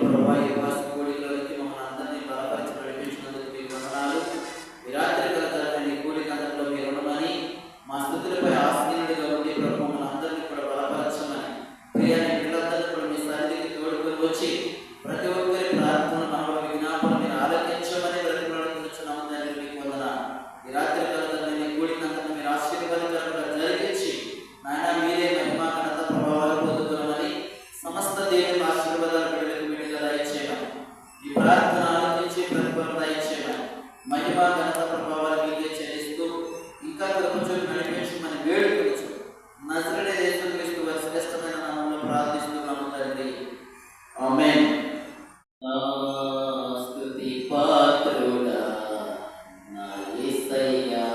ప్రభావ ఈ వాస కూడికలోకి మమ్మల్ని అందరినీ బలపరిచి నడిపించినందుకు మీకు వందనాలు. ఈ రాత్రి కలతరమైన ఈ కూడికంతలో మీరు ఉండమని, మా స్థుతులపై ఆసీనుడిగా ఉండి ప్రభు మమ్మల్ని అందరినీ కూడా బలపరచమని, ప్రియాన్ని పిల్లలందరూ కూడా మీ సన్నిధికి తోడుకొని వచ్చి ప్రతి ఒక్కరి ప్రార్థన మనలో విజ్ఞాపన మీరు ఆలోచించమని ప్రతిపాదించున్నాము. తండ్రి మీకు వందనాలు. ఈ రాత్రి కలతరమైన ఈ కూడికంతను మీరు ఆశీర్వాదకరంగా జరిగించి నాయన మీరే మహిమా ఘనత ప్రభావాలు పొందుతున్నామని, సమస్త దేవుని ఆశీర్వాదాలు బిడ్డలకు విడిగా దయచేయమని, ఈ ప్రార్థన ఆలోచించి ప్రతిఫలం దయచేయమని, మహిమా ఘనత ప్రభావాలు మీకే చెల్లిస్తూ ఇంకా కృపచూ నడిపించమని వేడుకొచ్చు నజరేయుడైన యేసుక్రీస్తు వారి శ్రేష్టమైన నామములో ప్రార్థిస్తున్నాము తండ్రి. ఆమేన్. స్తుతి పాత్రుడా నా యేసయ్యా,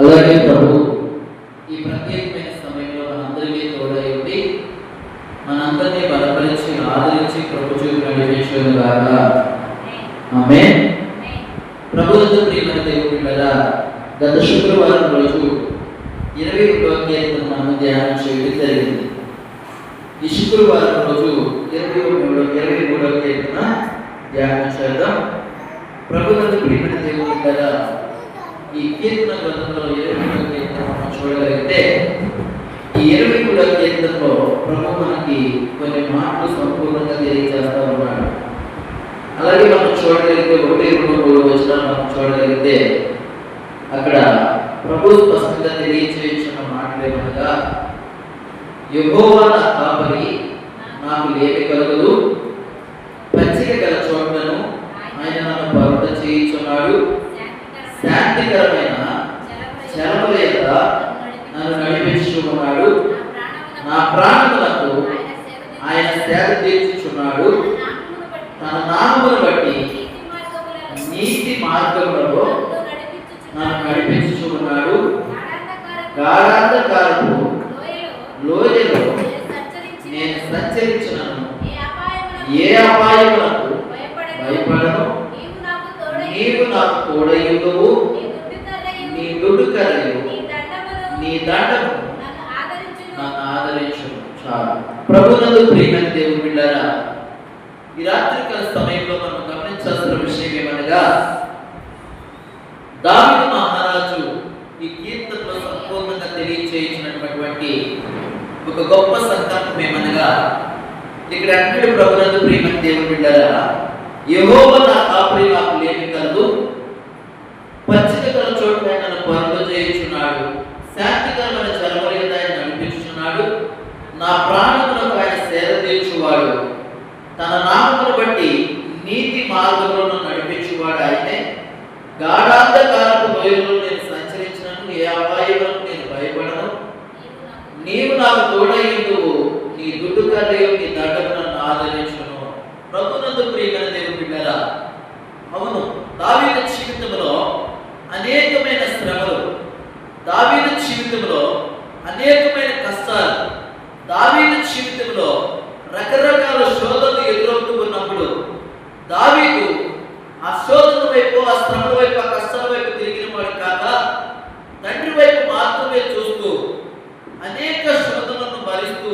అలాగే ప్రభు ఈ ప్రత్యేకమైన సమయంలో మనందరికీ తోడై ఉండి మనందరినీ బలపరిచి ఆదరించి ప్రభు చూపు నడిపించును గాక. ఆమేన్. ప్రభువుతో ప్రియమైన దేవుని కదా, గత శుక్రవారం రోజు 21వ కీర్తన మనం ధ్యానం చేయడం జరిగింది. ఈ శుక్రవారం రోజు 23వ కీర్తన ధ్యానం చేద్దాం. ప్రభువునందు ప్రియమైన దేవుని బిడ్డలారా, ఈ కీర్తన గ్రంథంలో 23వ కీర్తన మనం చూడగలిగితే ఈ 23వ కీర్తనలో ప్రభు మనకి కొన్ని మాటలు సంపూర్ణంగా తెలియజేస్తా ఉన్నాడు. అలాగే మనం చూడగలిగితే 1, 2, 3 వచనాలు మనం చూడగలిగితే అక్కడ ప్రభు స్పష్టంగా తెలియజేసిన మాటలు ఏమనగా, యెహోవా నా కాపరి, నాకు లేమి కలుగదు, పచ్చిక గల చోట్లను ఆయన నన్ను పరుట చేయుచున్నాడు, శాంతికరమైన చలముల యొద్ద నన్ను నడిపించుచున్నాడు, నా ప్రాణములకు ఆయన సేద తీర్చుచున్నాడు, తన నామమును బట్టి నీతి మార్గములలో నన్ను నడిపించుచున్నాడు, గాఢాంధకారపు లోయలో నేను సంచరించున్నాను, ఏ అపాయములకు భయపడను, నీవు నాకు తోడయుందువు, నీ దుడ్డుకర్రయు నీ దండము నన్ను ఆదరించును. చాలు. ప్రభువునందు ప్రియమైన దేవుని బిడ్డలారా, ఈ రాత్రికాల సమయంలో మనం గమనించాల్సిన విషయం ఏమనగా, దావీదు మహారాజు ఈ కీర్తనలో సంపూర్ణంగా తెలియచేయించినటువంటి ఒక గొప్ప సంకల్పం ఏమనగా, ఇక్కడ అంటాడు ప్రభువునందు ప్రియమైన దేవుని బిడ్డలారా, యెహోవా నా కాపరి, నాకు లేమి కలదు, పచ్చిక గల చోట్ల నన్ను పరుట చేయుచున్నాడు, శాంతికరమైన చలముల యొద్ద ఆయన నడిపించుచున్నాడు, నా ప్రాణములకు ఆయన సేద తీర్చువాడు, తన నామమును బట్టి నీతి మార్గములను నడిపించువాడు ఆయనే, గాఢాంధకారపు లోయలో నేను సంచరించినను, ఏ అపాయములకు నేను భయపడను, నీవు నాకు తోడయ్యుందువు, నీ దుడ్డుకర్రయు నీ దండము నన్ను ఆదరించును. ప్రభువునందు ప్రియమైన దేవుని బిడ్డలారా, అవును, దావీదు జీవితంలో అనేకమైన శ్రమలు, దావీదు జీవితంలో అనేకమైన కష్టాలు, దావీదు జీవితంలో రకరకాల శోధనలు ఎదురవుతూ ఉన్నప్పుడు దావీదు ఆ శోధన వైపు, ఆ శ్రమల వైపు, ఆ కష్టాల వైపు తిరిగిన వాడు కాక తండ్రి వైపు మాత్రమే చూస్తూ అనేక శోధనలను భరిస్తూ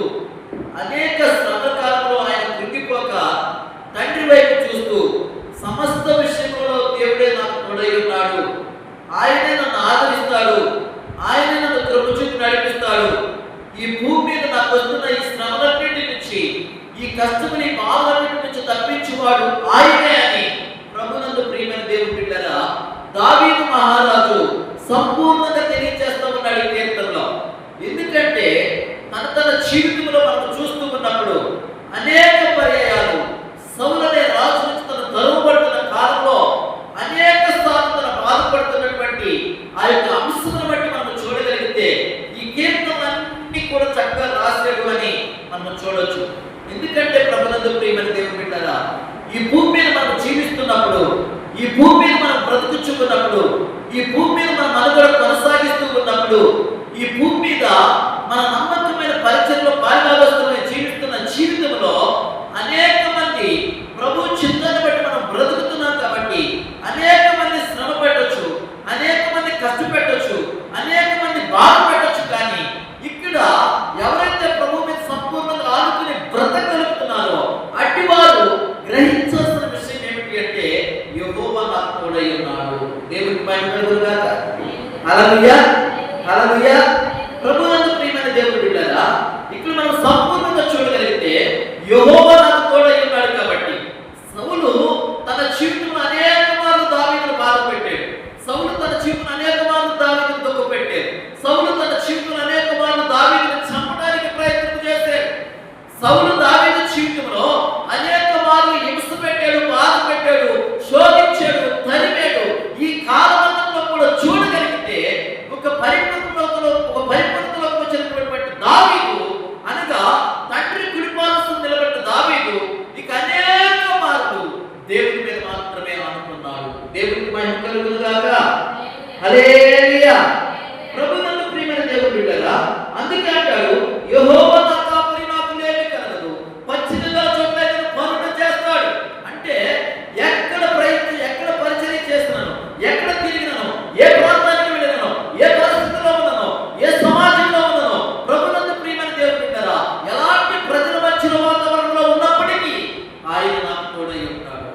అనేక శ్రమ కాలంలో ఆయన కృంగిపోక తండ్రి వైపు చూస్తూ సమస్త విషయంలో దేవుడే నాకు తోడై ఉన్నాడు, ఆయనే నన్ను ఆదరిస్తాడు, ఆయనే నన్ను కృప చూపి నడిపిస్తాడు, ఈ భూమి మీద నాకు వస్తున్న ఈ శ్రమలన్నింటి నుంచి, ఈ కష్టముని బాధలన్నింటి నుంచి తప్పించువాడు ఆయనే అని ప్రభువునందు ప్రియమైన దేవుని బిడ్డలారా, దావీదు మహారాజు సంపూర్ణంగా తెలియజేస్తూ ఉన్నాడు ఈ కీర్తనలో. ఎందుకంటే తన జీవితంలో మనం చూస్తూ ఉన్నప్పుడు అనేక పర్యాయాలు సౌలు అనే రాజు నుంచి తను తరుముబడుతున్న కాలంలో అనేక సార్లు తను బాధపడుతున్నటువంటి ఆ యొక్క అంశాలను బట్టి మనం చూడగలిగితే ఈ కీర్తనలన్నీ కూడా చక్కగా రాశాడు అని మనం చూడొచ్చు. ఎందుకంటే ప్రభువునందు ప్రియమైన దేవుని బిడ్డలారా, ఈ భూమి మీద మనం జీవిస్తున్నప్పుడు, ఈ భూమి మీద మనం బ్రతుకుచుకున్నప్పుడు, ఈ భూమి మీద మన మనుగడ కొనసాగిస్తూ ఉన్నప్పుడు, ఈ భూమి మీద మన నమ్మకమైన పరిచయంలో పాల్గొస్తున్న జీవిస్తున్న జీవితంలో అనేక మంది ప్రభు చింతన బట్టి మనం బ్రతుకుతున్నాం కాబట్టి అనేక మంది శ్రమ పెట్టొచ్చు, అనేక మంది కష్టపెట్టొచ్చు, అనేక మంది బాధ పెట్టొచ్చు. కానీ ఇక్కడ ఎవరైతే ప్రభు మీద సంపూర్ణంగా ఆనుకుని బ్రతకగలుగుతున్నారో అట్టి వారు గ్రహించాల్సిన విషయం ఏమిటి అంటే, యెహోవా నాకు తోడై ఉన్నాడు. దేవునికి మహిమ కలుగును గాక. హల్లెలూయా, హల్లెలూయా. ప్రభువునందు ప్రియమైన దేవుని బిడ్డలారా, ఇక్కడ మనం సంపూర్ణంగా చూడగలిగితే యెహోవా నాకు తోడై ఉన్నాడు కాబట్టి సౌలు తన జీవితంలో అనేక మార్లు దావీదును బాధ పెట్టాడు, సౌలు తన జీవితంలో అనేక మార్లు దావీదును దుఃఖ పెట్టాడు, సౌలు తన జీవితంలో అనేక మార్లు దావీదును చంపడానికి ప్రయత్నం చేశాడు, సౌలు దావీదు జీవితంలో అనేక మార్లు హింస పెట్టాడు, బాధ పెట్టాడు, శోధించాడు, తరిమాడు. ఈ కాలమంతా కూడా చూడగలిగితే ఒక పరిపూర్ణతలోకి వచ్చినటువంటి దావీదు అనగా తండ్రి కుడిపాదం నిలబెట్టిన దావీదు ఇక అనేక మార్లు దేవుని మీద మాత్రమే ఆనుకున్నాడు. దేవునికి మహిమ కలుగును గాక. హల్లెలూయా. ప్రభువునందు ప్రియమైన దేవుని బిడ్డలారా, అందుకే అంటాడు, యెహోవా నా కాపరి, నాకు లేమి కలగదు, పచ్చిక గల చోట్ల నన్ను పరుట చేస్తాడు. అంటే ఎక్కడ పరిచర్య చేస్తున్నాను, ఎక్కడ తిరిగినాను, ఏ ప్రాంతానికి వెళ్ళినాను, ఏ పరిస్థితిలో ఉన్నానో, ఏ సమాజంలో ఉన్నానో, ప్రభువునందు ప్రియమైన దేవుని బిడ్డలారా, ఎలాంటి ప్రజల మధ్యలో వాతావరణంలో ఉన్నప్పటికీ ఆయన నాకు తోడై ఉంటాడు.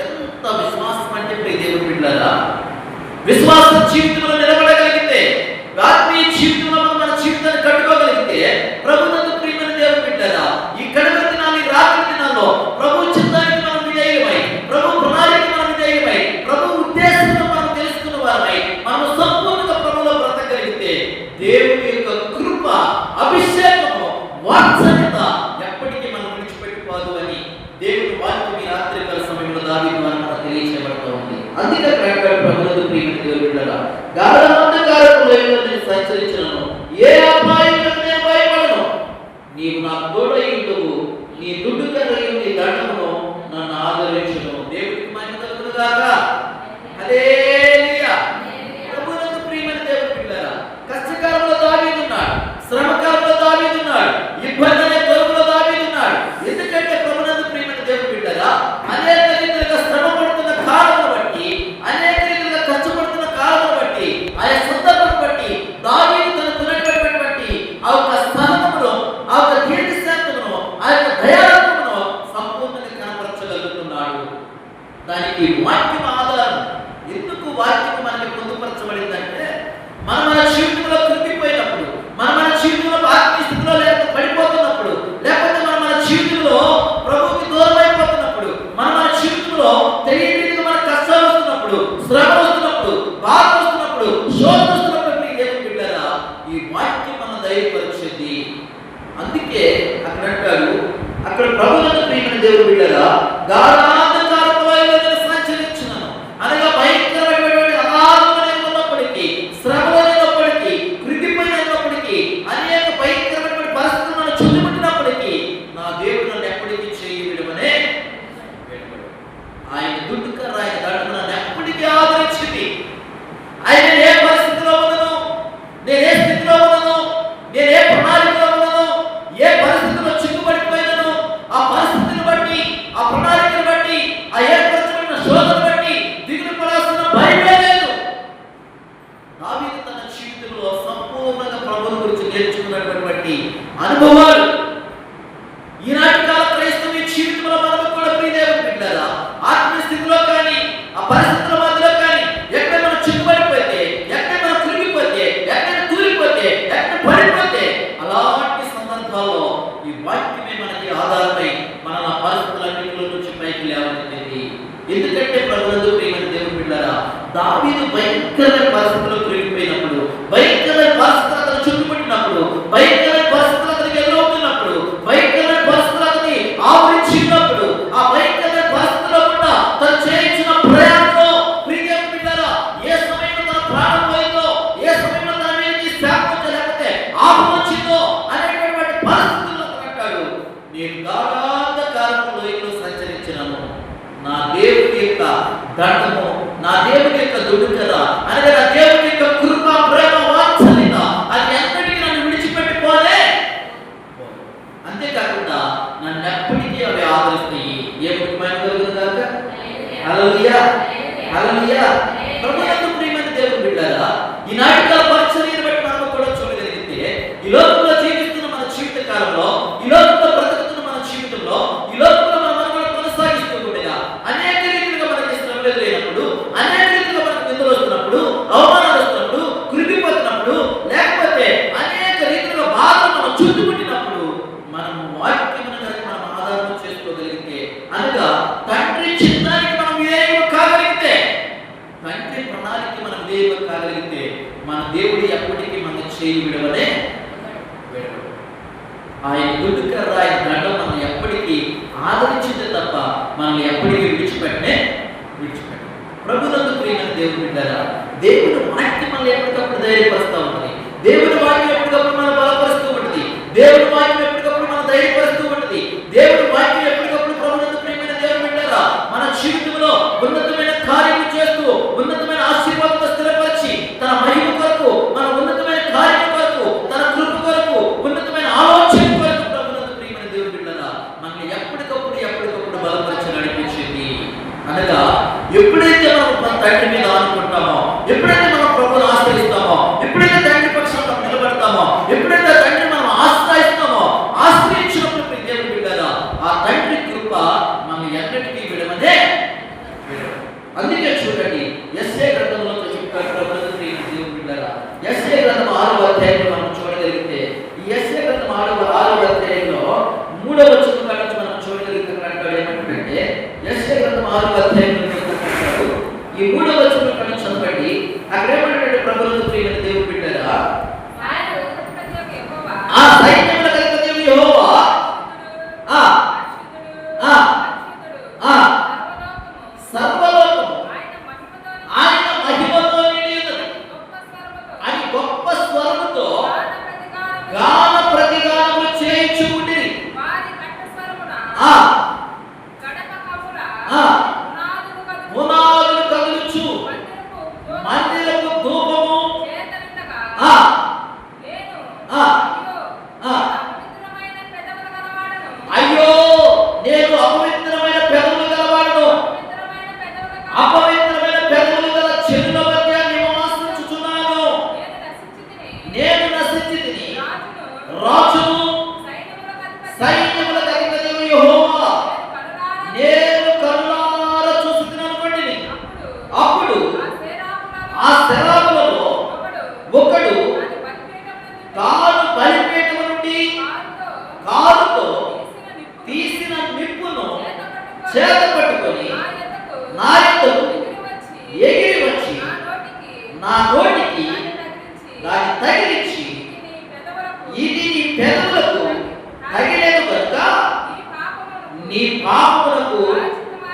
ఎంత విశ్వాసం అంటే ప్రియమైన దేవుని బిడ్డలారా, గాఢాంధకారపు లోయలో నేను సంచరించినను, ఏ అపాయములకు నేను భయపడను. నీవు నాకు తోడై ఉండువు, నీ దుడ్డు కర్రయు నీ దండమును నన్ను ఆదరించును. దేవుడికి మహిమ కలుగును గాక. హల్లెలూయా. ప్రభువునందు ప్రియమైన దేవుని బిడ్డలారా, కష్టకాలంలో దావీదున్నాడు, శ్రమకాలంలో దావీదున్నాడు, ఇబ్బంది అనే తోరులో దావీదున్నాడు. ఎందుకంటే ప్రభువునందు ప్రియమైన దేవుని బిడ్డలారా, అనేక రీతిగా శ్రమ పడుతున్న కాలంను బట్టి, అనేక రీతిగా కష్టపడుతున్న కాలంను బట్టి, ఆయా సందర్భం బట్టి దావీదు తనకున్నటువంటి ఆ యొక్క సహనమును, ఆ యొక్క దీర్ఘశాంతమును, ఆ యొక్క దయాళుత్వమును సంపూర్ణంగా కనపరచగలుగుతున్నాడు. దానికి వాక్యం ఆధారం. ఎందుకు వాక్యం మనకి పొందుపరచబడిందంటే, మన జీవితంలో కృంగిపోయినప్పుడు, మన జీవితంలో ఆత్మీయ స్థితిలో లేకపోతే పడిపోతున్నప్పుడు, లేకపోతే మన జీవితంలో ప్రభువుకి దూరం అయిపోతున్నప్పుడు, మన జీవితంలో తెలియని రీతిగా మన కష్టాలు వస్తున్నప్పుడు, శ్రమ వస్తున్నప్పుడు, బాధ వస్తున్నప్పుడు, శోధన వస్తున్నప్పుడు దేవుని బిడ్డలారా, ఈ వాక్యం మన ధైర్యపరిచింది. అందుకే అక్కడ అంటాడు, అక్కడ ప్రభువునందు ప్రియమైన దేవుని బిడ్డలారా, గాఢాంధకారపు లోయలో నేను సంచరించున్నాను అనగా భయంకరమైనటువంటి అగాధంలో ఉన్నప్పటికీ, శ్రమలో ఉన్నప్పటికీ, కృంగిపోయినప్పటికీ, అనేక భయంకరమైనటువంటి పరిస్థితులు నన్ను చుట్టుముట్టినప్పటికీ నా దేవుడు నన్ను ఎప్పటికీ చేయి విడమనే ఆయన దుడ్డు కర్ర, ఆయన దండము నన్ను ఎప్పటికీ ఆదరించింది. ఆయన ఏ పరిస్థితిలో ఉన్నను, నేను ఏ స్థితిలో ఉన్నను, నేను ఏ ప్రణాళికలో ఉన్నను, ఏ పరిస్థితిలో చిక్కుపడిపోయినను, ఆ పరిస్థితిని బట్టి, ఆ ప్రణాళికను బట్టి, ఆ ఏర్పరచబడిన శోధన బట్టి దిగులు పడాల్సిన భయమే లేదు. దావీదు తన జీవితంలో సంపూర్ణంగా ప్రభువుని గురించి నేర్చుకున్నటువంటి అనుభవాలు ఈనాటి కాల క్రైస్తవ జీవితంలో మనకు కూడా ప్రియదేవుని బిడ్డలారా, ఆత్మీయ స్థితిలో కానీ, ఆ పరిస్థితుల మధ్యలో కానీ, ఎక్కడ మనం చిక్కుపడిపోతే, ఎక్కడ మనం కృంగిపోతే, ఎక్కడ తూలిపోతే, ఎక్కడ పడిపోతే, అలాంటి సందర్భాల్లో ఈ వాక్యమే మనకి ఆధారమై మన పరిస్థితులన్నింటిలో నుంచి పైకి లేవనెత్తింది. ఎందుకంటే ప్రభువునందు ప్రియమైన దేవుని బిడ్డలారా, దావీదు భయంకరమైన పరిస్థితుల్లో కృంగిపోయినప్పుడు, భయంకరమైన పరిస్థితులు అతను చుట్టుముట్టినప్పుడు, భయంకరమైన పరిస్థితులు అతనికి ఎదురవుతున్నప్పుడు, భయంకరమైన పరిస్థితులు అతని ఆవరించినప్పుడు, ఆ భయంకరమైన పరిస్థితుల్లో కూడా తను చేయించిన ప్రయాణంలో ప్రియదేవుని బిడ్డలారా, ఏ సమయంలో తన ప్రాణం పోయిందో, ఏ సమయంలో తన మీదకి శాపం లేకపోతే ఆపద వచ్చిందో అనేటువంటి పరిస్థితుల్లో అంటాడు, నేను గాఢాంధకారపు లోయలో సంచరించినాను, నా దేవుని యొక్క దండము, నా దేవుని యొక్క దుడ్డు కర్ర అనగా నా దేవుని యొక్క కృప, ప్రేమ, వాత్సల్యత అది ఎన్నటికీ నన్ను విడిచిపెట్టిపోలే. అంతేకాకుండా నన్ను ఎప్పటికీ అవి ఆదరిస్తాయి. ఏ ముఖ్యమైన కలుగుతుంది కాక. హల్లెలూయా, హల్లెలూయా. ప్రభువునందు ప్రియమైన దేవుని బిడ్డలారా, ఈనాటి కాల పరిచర్యను బట్టి మనం కూడా చూడగలిగితే, ఈ లోకంలో జీవిస్తున్న మన జీవిత కాలంలో, ఈ లోకంలో బ్రతుకుతున్న మన జీవితంలో, ఈ లోకంలో మనం కూడా కొనసాగిస్తూ ఉండగా అనేక రీతిగా మనకి శ్రమలు ఎదురైనప్పుడు, అనేక రీతిగా మనకు నిందలు వస్తున్నప్పుడు, అవమానాలు వస్తున్నప్పుడు, కృంగిపోతున్నప్పుడు, లేకపోతే అనేక రీతిగా బాధలు మనం చుట్టుముట్టినప్పుడు మనం వాక్యమును కనుక మనం ఆధారం చేసుకోగలిగితే, అనగా తండ్రి చిత్తానికి మనం విధేయులు కాగలిగితే, తండ్రి ప్రణాళిక మనం విధేయులు కాగలిగితే, మన దేవుడు ఎప్పటికీ మన చేయి విడవనే విడవడు. ఆయన దుడ్డు కర్ర, ఆయన దండం మనం ఎప్పటికీ ఆదరించిందే తప్ప మనం ఎప్పటికీ విడిచిపెట్టే. ప్రభువునందు ప్రియమైన దేవుని బిడ్డలారా, దేవుని వాక్యం మనల్ని ఎప్పటికప్పుడు ధైర్యపరుస్తూ ఉంటుంది. దేవుని వాక్యం ఎప్పటికప్పుడు మనం బలపరుస్తూ ఉంటుంది. దేవుని వాక్యం ఎప్పటికప్పుడు మనం ధైర్యపరుస్తూ ఉంటుంది. దేవుని వాక్యం ఎప్పటికప్పుడు ప్రభువునందు ప్రియమైన దేవుని బిడ్డలారా, మన జీవితంలో ఉన్నతమైన కార్యము చేస్తూ, ఉన్నతమైన ఆశీర్వాదంతో స్థిరపరిచి, తన మహిమ కొరకు, మన ఉన్నతమైన కార్యం కొరకు, తన కృప కొరకు, ఉన్నతమైన ఆలోచన కొరకు ప్రభువునందు ప్రియమైన దేవుని బిడ్డలారా మనల్ని ఎప్పటికప్పుడు బలపరిచి నడిపించింది. అనగా ఎప్పుడైతే మనం తండ్రి మీద ఆనుకుంటామో, ఎప్పుడైతే మనం ప్రభువును ఆశ్రయిస్తామో, ఎప్పుడైతే తండ్రి పక్షంలో నిలబడతామో, ఎప్పుడైతే తండ్రి మనం ఆశ్రయిస్తామో, ఆశ్రయించినప్పుడు దేవుని బిడ్డలారా ఆ తండ్రి కృప మనం ఎన్నటికీ విడమనే. అందుకే చూడండి, యెషయా గ్రంథంలో చెప్తాడు ప్రభువునందు ప్రియమైన దేవుని బిడ్డలారా, యెషయా గ్రంథం 6వ అధ్యాయంలో మనం చూడగలిగితే, ఈ యెషయా గ్రంథం 6వ అధ్యాయంలో 3వ వచనం నుంచి మనం చూడగలిగితే అంటాడు ఏమంటే, యెషయా గ్రంథం 6వ అధ్యాయంలో చెప్తాడు, ఈ 3వ వచనం నుంచి చదవండి. అక్కడ ఏమంటాడు ప్రభువునందు ప్రియమైన దేవుని బిడ్డలారా, ఆ సైన్యముల అధిపతి యెహోవా సర్వలోకము ఆయన మహిమతో చెడుల మధ్య నివాసించుచున్నాను. నేను నశించితిని, రాజును సైన్యములకు అధిపతియు యెహోవా నేను కనులారా చూస్తున్నా అనుకోండి. అప్పుడు ఆ శరాబులలో ఒకడు తాను బలిపీఠము నుండి కారుతో తీసిన నిప్పును చేత పట్టుకొని నా యొద్దకు ఎగిరి వచ్చి నా నోటికి దాన్ని తగిలించి, ఇది నీ పెదవులకు తగిలేదు కనుక నీ పాపములకు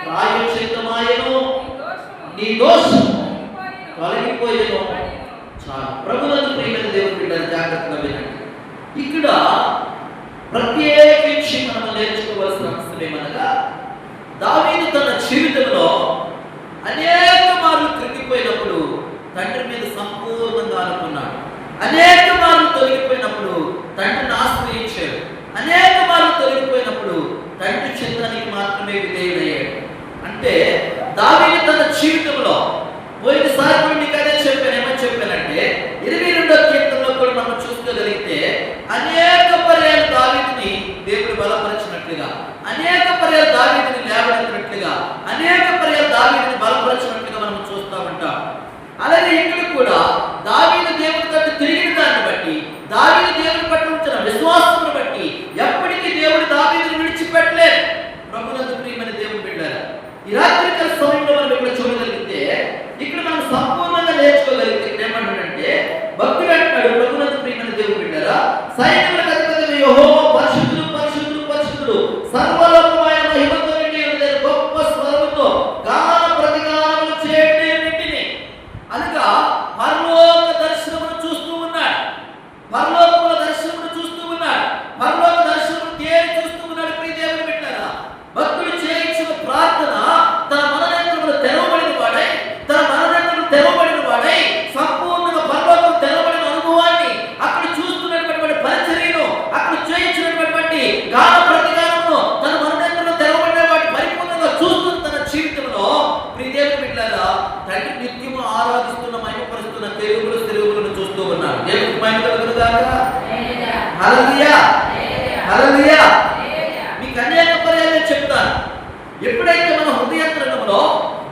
ప్రాయశ్చిత్తమాయెను, నీ దోషము తొలగిపోయెను. చాలు. ప్రభువునందు ప్రియమైన దేవుని బిడ్డలు జాగ్రత్తగా వినండి. ఇక్కడ ప్రత్యేకించి మనం నేర్చుకోవాల్సిన అంశం ఏమనగా, దావీదు తన జీవితంలో అనేక మార్లు కృంగిపోయినప్పుడు తండ్రి మీద సంపూర్ణంగా అనుకున్నాడు. అనేక మార్లు తొలగిపోయినప్పుడు తండ్రిని ఆశ్రయించాడు. అనేక మార్లు తొలగిపోయినప్పుడు తండ్రి చిత్తానికి మాత్రమే విధేయుడయ్యాడు. అంటే దావీదు తన జీవితంలో పోయినసారి కూడా మీకు అదే చెప్పాను. ఏమని చెప్పానంటే 22వ కీర్తనలో కూడా మనం చూసుకోగలిగితే అనేక పర్యాలు దావీదుని దేవుడు బలపరిచినట్లుగా, అనేక పర్యాలు దావీదుని లేవనెత్తినట్లుగా, అనేక పర్యాలు దావీదుని బలపరిచినట్లుగా మనం చూస్తూ ఉంటాం. అలాగే ఇక్కడ కూడా దావీదు దేవుడి తట్టు తిరిగిన దాన్ని బట్టి, దావీదు దేవుడి పట్ల ఉంచిన విశ్వాసమును బట్టి ఎప్పటికీ దేవుడు దావీదుని విడిచిపెట్టలేదు. ప్రభువునందు ప్రియమైన దేవుని బిడ్డలారా, ఈ రాత్రికాల సమయంలో మనం ఇక్కడ చూడగలిగితే, ఇక్కడ మనం సంపూర్ణంగా నేర్చుకోగలిగితే ఏమంటాడంటే, భక్తుడు అంటున్నాడు, ప్రభువునందు ప్రియమైన దేవుని బిడ్డలారా, సైన్యములకు అధిపతి యెహోవా పరిశుద్ధుడు పరిశుద్ధుడు పరిశుద్ధుడు, సర్వలోకమైన మహిమతో నిండి ఉన్నది, గొప్ప స్వరముతో గాన ప్రతిగానములు చేయటే నిండిని. అనగా పరలోక దర్శనమును చూస్తూ ఉన్నాడు. పరలోకముల దర్శనమును చూస్తూ ఉన్నాడు. పరలోక దర్శనమును తేరి చూస్తూ ఉన్నాడు. ప్రియ దేవుని బిడ్డలారా, భక్తుడు చేయించిన ప్రార్థన తన మననేత్రములు తెరవబడిన వాడై, తన మననేత్రములు తెరవబడిన వాడై, సంపూర్ణంగా పరలోకం తెరవబడిన అనుభవాన్ని, అక్కడ చూస్తున్నటువంటి పరిచర్యను, అక్కడ చేయించినటువంటి గాన ప్రతిగానమును తన మననేత్రములు తెరవబడిన వాటి పరిపూర్ణంగా చూస్తున్న తన జీవితంలో ప్రియ దేవుని బిడ్డలారా, తండ్రి నిత్యము ఆరాధిస్తున్న మహిమపరుస్తున్న తెలుగులను చూస్తూ ఉన్నాడు. దేవునికి మహిమ కలుగును గాక. హల్లెలూయా, హల్లెలూయా. మీకు అనేక పర్యాలు చెప్తాను, ఎప్పుడైతే మన హృదయాంతరంగంలో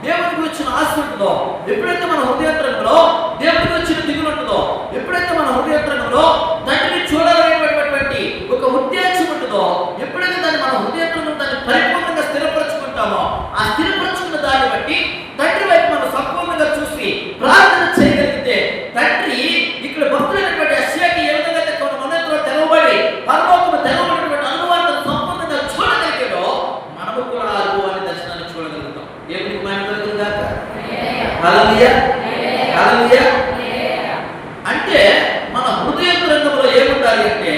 దేవునికి వచ్చిన ఆశ ఉంటుందో, ఎప్పుడైతే మన హృదయాంతరంగంలో దేవునికి వచ్చిన దిగులు ఉంటుందో, ఎప్పుడైతే మన హృదయాంతరంగంలో తండ్రిని చూడాలనేటువంటి ఒక ఉద్దేశం ఉంటుందో, ఎప్పుడైతే దాన్ని మన హృదయాంతరంగం దాన్ని పరిపూర్ణంగా స్థిరపరచుకుంటామో, ఆ స్థిరపరచుకున్న దాన్ని బట్టి తండ్రి వైపు మనం సంపూర్ణంగా చూసి ప్రార్థన చేయగలిగితే, తండ్రి ఇక్కడ భక్తులైనటువంటి యెషయాకి ఏ విధంగా మన మనసులో తెరవబడి పరలోకము తెరవబడినటువంటి అనుభవాన్ని సంపూర్ణంగా చూడగలిగాడో, మనము కూడా ఆ అనుభవాన్ని దర్శనాన్ని చూడగలుగుతాం. దేవునికి మహిమ కలుగును గాక. హల్లెలూయా, హల్లెలూయా. అంటే మన హృదయాంతరంగంలో ఏముండాలి అంటే,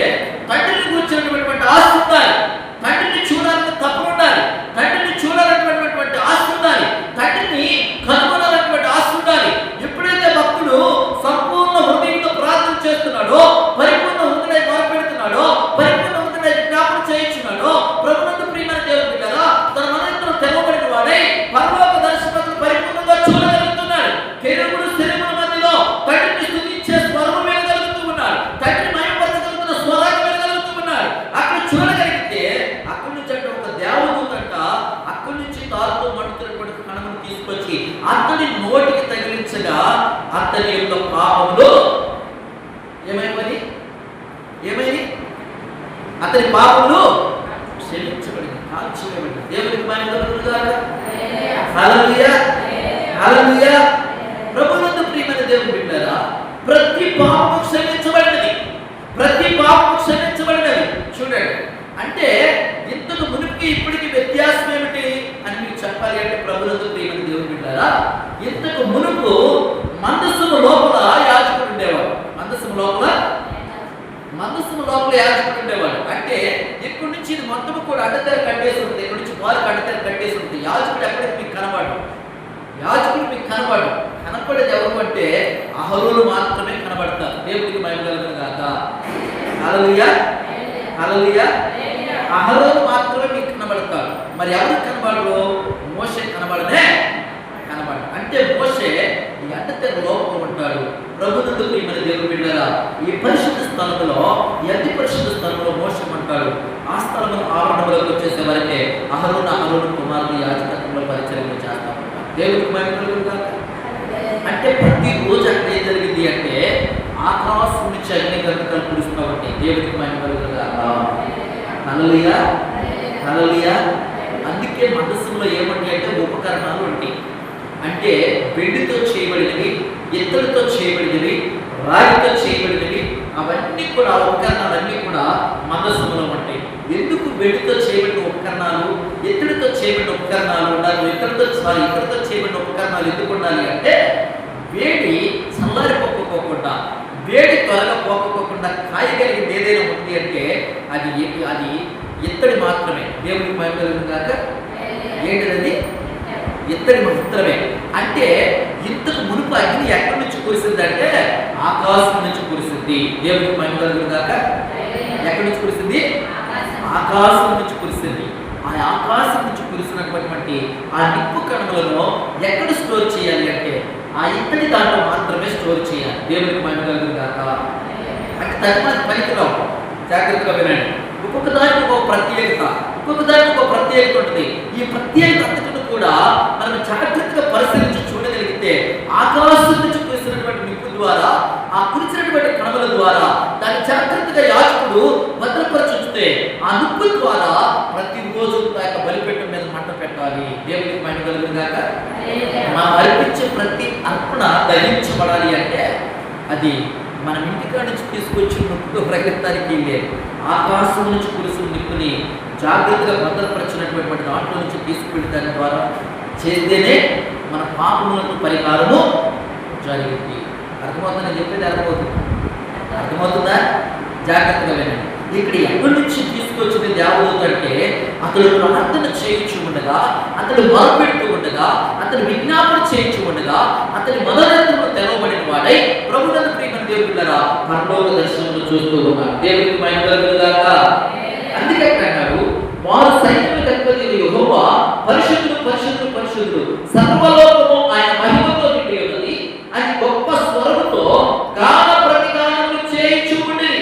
తండ్రిని కూర్చున్నటువంటి ఆశ ఉండాలి, తండ్రిని చూడాలని తప్పన ఉండాలి, తండ్రిని చూడాలన్నటువంటి ఆశ ఉండాలి, తండ్రిని కనుగొనాలన్నటువంటి ఆశ ఉండాలి. ఎప్పుడైతే భక్తుడు సంపూర్ణ హృదయంతో ప్రార్థన చేస్తున్నాడో, పరిపూర్ణ హృదయ మొరపెడుతున్నాడో, పరిపూర్ణ హృదయ జ్ఞాపకం చేయించున్నాడో, ప్రభువునందు ప్రియమైన దేవుని బిడ్డలారా, తన మనసులో తెరవబడిన వాడై పరలోక దర్శనాలను పరిపూర్ణంగా చూడగలుగుతున్నాడు. కెరూబులు స్తెరముల మధ్యలో తండ్రిని స్తుతించే స్వరము వినగలుగుతూ ఉన్నాడు. తండ్రిని మహిమపరచగలుగుతున్న స్వరాన్ని వినగలుగుతూ ఉన్నాడు. అక్కడ చూడగలిగితే అక్కడి నుంచి అంటే ఒక దేవదూతంట అక్కడి నుంచి తారుతో మండుతున్నటువంటి కణమును తీసుకొచ్చి అతని నోటికి తగిలించగా అతని యొక్క పాపములు ఏమైంది? అతని పాపములు క్షమించబడింది, కాల్చివేయబడింది. దేవునికి మహిమ కలుగును గాక. హల్లెలూయా, హల్లెలూయా. ప్రభువునందు ప్రియమైన దేవుని బిడ్డలారా, ప్రతి పాపము క్షమించబడినది, ప్రతి పాపము క్షమించబడినది. చూడండి, అంటే ఇంతకు మునుపుకి ఇప్పటికి వ్యత్యాసం ఏమిటి అని మీకు చెప్పాలి అంటే, ప్రభువునందు ప్రియమైన దేవుని బిడ్డలారా, ఇంతకు మునుపు మందసము లోపల యాజకుడు ఉండేవాడు. మందసము లోపల యాజకుడు ఉండేవాడు. అంటే ఇక్కడి నుంచి ఇది మొత్తం కూడా అడ్డతెర కట్టేసి ఉంటుంది, ఇక్కడి నుంచి వారు అడ్డతెర కట్టేసి ఉంటుంది. యాజకుడు ఎక్కడికి మీకు కనబడు, యాజకుడు మీకు కనపడేది ఎవరు అంటే అహరోను మాత్రమే కనబడతారు. దేవుడికి మహిమ కలుగును గాక. హల్లెలూయా, హల్లెలూయా. అహరోను మాత్రమే మీకు కనబడతారు. మరి ఎవరు కనబడరు? మోషే కనబడడు. అంటే మోషే అంటాడు. ప్రభునందు ప్రియమైన దేవుని బిడ్డలారా, ఈ పరిశుద్ధ స్థలంలో, ఈ అతి పరిశుద్ధ స్థలంలో మోషం అంటాడు. ఆ స్థలంలో ఆవరణలోకి వచ్చేసే వరకే అహరోను కుమారుడు యాజకత్వంలో పరిచయం చేస్తా ఉంటారు. దేవుడికి మహిమ కలుగును గాక. అంటే ప్రతి రోజు అక్కడ ఏం జరిగింది అంటే ఆకాశం నుంచి అగ్ని గంటలు కురుస్తూ ఉంటాయి. దేవుడికి మహిమ కలుగును గాక. హల్లెలూయా, హల్లెలూయా. అందుకే మనస్సులో ఏమంటాయి అంటే ఉపకరణాలు ఉంటాయి. అంటే వెండితో చేయబడినవి, ఇత్తడితో చేయబడినవి, రాగితో చేయబడినవి, అవన్నీ కూడా ఉపకరణాలన్నీ కూడా మనస్సులో ఉంటాయి. ఎందుకు వెండితో చేయబడిన ఉపకరణాలు, ఇత్తడితో చేయబడిన ఉపకరణాలు ఉండాలి, ఇత్తడితో చేయబడిన ఉపకరణాలు ఎందుకు ఉండాలి అంటే వేడి చల్లారిపోకపోకుండా, వేడి త్వరగా పోకపోకుండా కాయగలిగింది ఏదైనా ఉంది అంటే అది ఇత్తడి మాత్రమే. దేవుడికి మహిమ కలుగును గాక. ఏంటిది? ఇత్తడి మాత్రమే. అంటే ఇంతకు మునుపు అగ్ని ఎక్కడి నుంచి కురిసింది అంటే ఆకాశం నుంచి కురిసింది. దేవుడికి మహిమ కలుగును గాక. ఎక్కడి నుంచి కురిసింది? ఆకాశం నుంచి కురిసింది. ఆ ఆకాశం నుంచి కురిసినటువంటి ఆ నిప్పు కణములను ఎక్కడ స్టోర్ చేయాలి అంటే ఆ ఇత్తడి దాంట్లో మాత్రమే స్టోర్ చేయాలి. దేవుడికి మహిమ కలుగును గాక. అంటే తగిన పనికిరావు. జాగ్రత్తగా వినండి. ఒక్కొక్క దానికి ఒక ప్రత్యేకత ఉంటుంది. ఈ ప్రత్యేకత అంతటిని కూడా మనం జాగ్రత్తగా పరిశీలించి చూడగలిగితే ఆకాశం నుంచి కురిసినటువంటి నిప్పు ద్వారా, ఆ కురిసినటువంటి కణముల ద్వారా దాన్ని జాగ్రత్తగా యాజకుడు భద్రపరచుతే ఆ నిప్పు ద్వారా ప్రతిరోజు బలిపీఠం మీద మంట పెట్టాలి. దేవుడికి మహిమ కలుగును గాక. మనం అర్పించే ప్రతి అర్పణ దహించబడాలి అంటే అది మనం ఇంటికాడ నుంచి తీసుకొచ్చి నిప్పుతో ప్రకటించడానికి లేదు. ఆకాశం నుంచి కురిసిన నిప్పుని జాగ్రత్తగా భద్రపరిచినటువంటి దాంట్లో నుంచి తీసుకువెళ్ళి దాని ద్వారా చేస్తేనే మన పాపములకు పరిహారము జరిగింది. అర్థమవుతుందా? చెప్పేది అర్థమవుతుందా? జాగ్రత్తగా వినండి. ఇక్కడ ఎక్కడి నుంచి తీసుకొచ్చిన దేవుడు అంటే అతడు ప్రార్థన చేయించు ఉండగా, అతడు మొరపెడుతూ ఉండగా, అతడు విజ్ఞాపన చేయించు ఉండగా, అతని మనోనేత్రములు తెరవబడిన వాడై ప్రభువునందు ప్రియమైన దేవుళ్ళరా పరలోక దర్శనములు చూస్తూ ఉన్నారు. దేవునికి మహిమ కలుగును గాక. అందుకే అన్నాడు, వారు సైన్యములకు అధిపతి యెహోవా పరిశుద్ధుడు పరిశుద్ధుడు పరిశుద్ధుడు, సర్వలోకము ఆయన మహిమతో నిండి ఉన్నది అని గొప్ప స్వరముతో గాన ప్రతిగానములు చేయించు ఉండేది.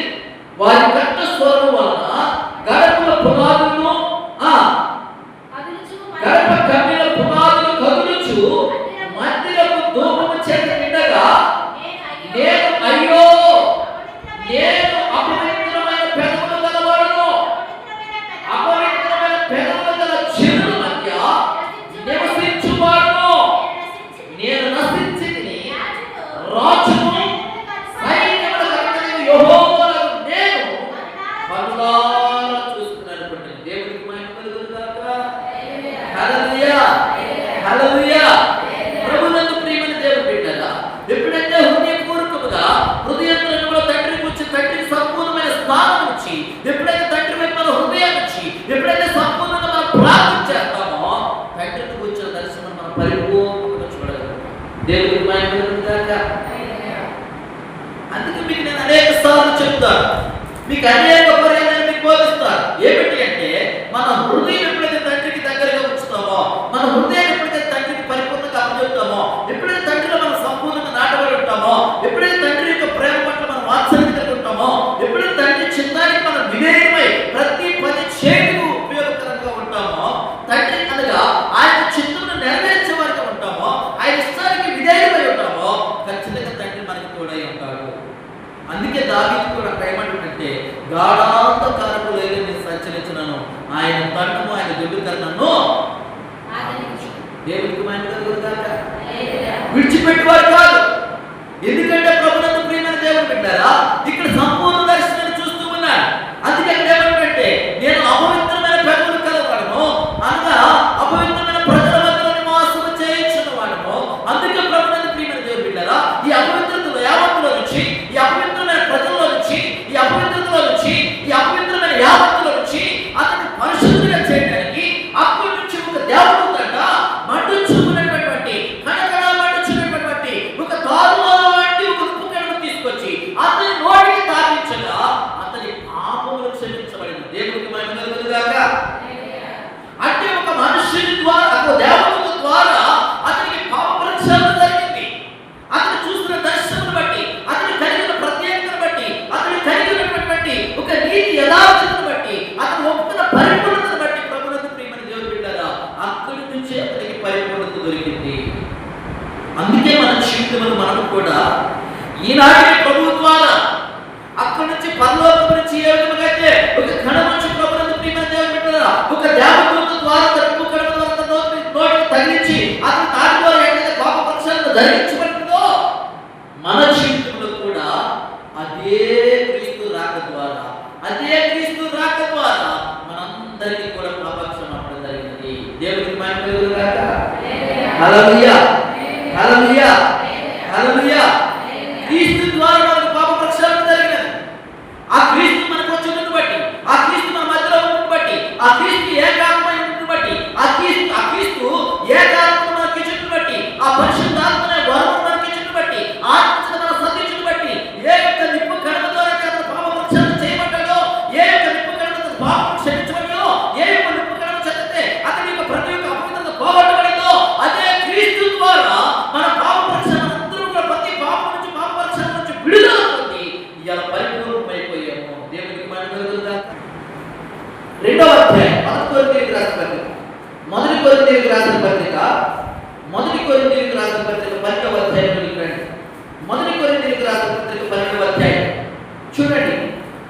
వారి కంఠ స్వరము వలన గడపల పునాదులను గడప కమ్మిన పునాదులు కదులుచు మందిరపు ధూపము చేత నిండగా నేను అయ్యో నేను అపవిత్రమైన పెదవులు గలవాడును, అపవిత్రమైన పెదవులు గల జనుల మధ్య నివసించువాడును, నేను నశించి రాజును సైన్యములకు అధిపతియగు యెహోవాను నేను కనులారా చూస్తున్నాను. దేవునికి మహిమ కలుగును గాక. హల్లెలూయా, హల్లెలూయా. ప్రభువునందు ప్రియమైన దేవుని బిడ్డలారా, ఎప్పుడైతే హృదయపూర్వకముగా హృదయంలో తండ్రికి వచ్చి తండ్రికి సంపూర్ణమైన స్థానం ఇచ్చి, ఎప్పుడైతే తండ్రి వైపు మన హృదయాన్ని ఇచ్చి, ఎప్పుడైతే సంపూర్ణంగా మనం ప్రార్థన చేస్తామో తండ్రికి వచ్చిన దర్శనం మనం పరిపూర్ణంగా చూడగలుగుతాం. దేవునికి మహిమ కలుగును గాక. అందుకే మీకు నేను అనేక సార్లు చెప్తాను, మీకు అనేక పర్యాయాలు మీకు బోధిస్తాను. ఏమిటి అంటే మన హృదయం ఎప్పుడైతే తండ్రికి దగ్గరగా ఉంచుతామో, మన హృదయం ఎప్పుడైతే తండ్రికి పరిపూర్ణంగా అప్పచెప్తామో, ఎప్పుడైతే తండ్రిలో మనం సంపూర్ణంగా నాటబడి ఉంటామో, ఎప్పుడైతే తండ్రి యొక్క ప్రేమ పట్ల మనం వాత్సల్యం కలిగి ఉంటామో, ఎప్పుడైతే తండ్రి చిత్తానికి మనం విధేయమై ప్రతి పని చేయడానికి ఉపయోగకరంగా ఉంటామో, తండ్రి అనగా ఆయన చిత్తును నెరవేర్చే వారిగా ఉంటామో, ఆయన ఇష్టానికి విధేయమై ఉంటామో, ఖచ్చితంగా తండ్రి మనకి తోడై ఉంటాడు. అందుకే దావీదు కూడా ఏమంటుందంటే గాఢ ఈనాటి ప్రభువు ద్వారా అక్కడి నుంచి పరలోకం నుంచి ఏ విధంగా అయితే ఒక కణం నుంచి ప్రభువును ప్రియమైన దేవుని బిడ్డలారా ఒక దేవదూత ద్వారా తప్పు కణం ద్వారా నోటిని తగిలించి అతని తాటి ద్వారా ఏదైతే పాప పక్షాలను ధరించబడిందో మన జీవితంలో కూడా అదే క్రీస్తు రాక ద్వారా మనందరికీ కూడా పాపక్షమాపణ జరిగినది. దేవునికి మహిమ కలుగును గాక. హల్లెలూయా హల్లెలూయా హల్లెలూయా. క్రీస్తు ద్వారా మనకు పాప ప్రక్షాళన జరిగినది. ఆ క్రీస్తు మనకు వచ్చినట్టు బట్టి, ఆ క్రీస్తు మన మధ్యలో ఉన్నట్టు బట్టి, ఆ క్రీస్తు ఏకాత్మ ఉన్నట్టు బట్టి, ఆ క్రీస్తు ఏకాత్మ మనకి ఇచ్చినట్టు బట్టి, ఆ పరిశుద్ధాత్మ వరం మనకి ఇచ్చినట్టు బట్టి, ఆత్మ మన సంధించినట్టు బట్టి ఏ యొక్క నిప్పు కణమ ద్వారా అతను పాప ప్రక్షాళన చేయబడ్డాడో, ఏ యొక్క నిప్పు కణమ అతను పాపం క్షమించబడిందో, ఏ యొక్క నిప్పు కణమ చదివితే అతని యొక్క ప్రతి ఒక్క అపవిత్రత పోగొట్టబడిందో అదే క్రీస్తు ద్వారా మన పాప ప్రక్షాళన అందరూ కూడా ప్రతి పాపం నుంచి పాప ప్రక్షాళన నుంచి విడుదల పొంది ఇవాళ పరిపూర్ణమైపోయాము. దేవునికి మహిమ కలుగును గాక. రెండవ అధ్యాయం మొదటి కొరింథీయులకు రాసిన పత్రిక 12వ అధ్యాయంలోకి రండి. మొదటి కొరింథీయులకు రాసిన పత్రిక 12వ అధ్యాయం చూడండి.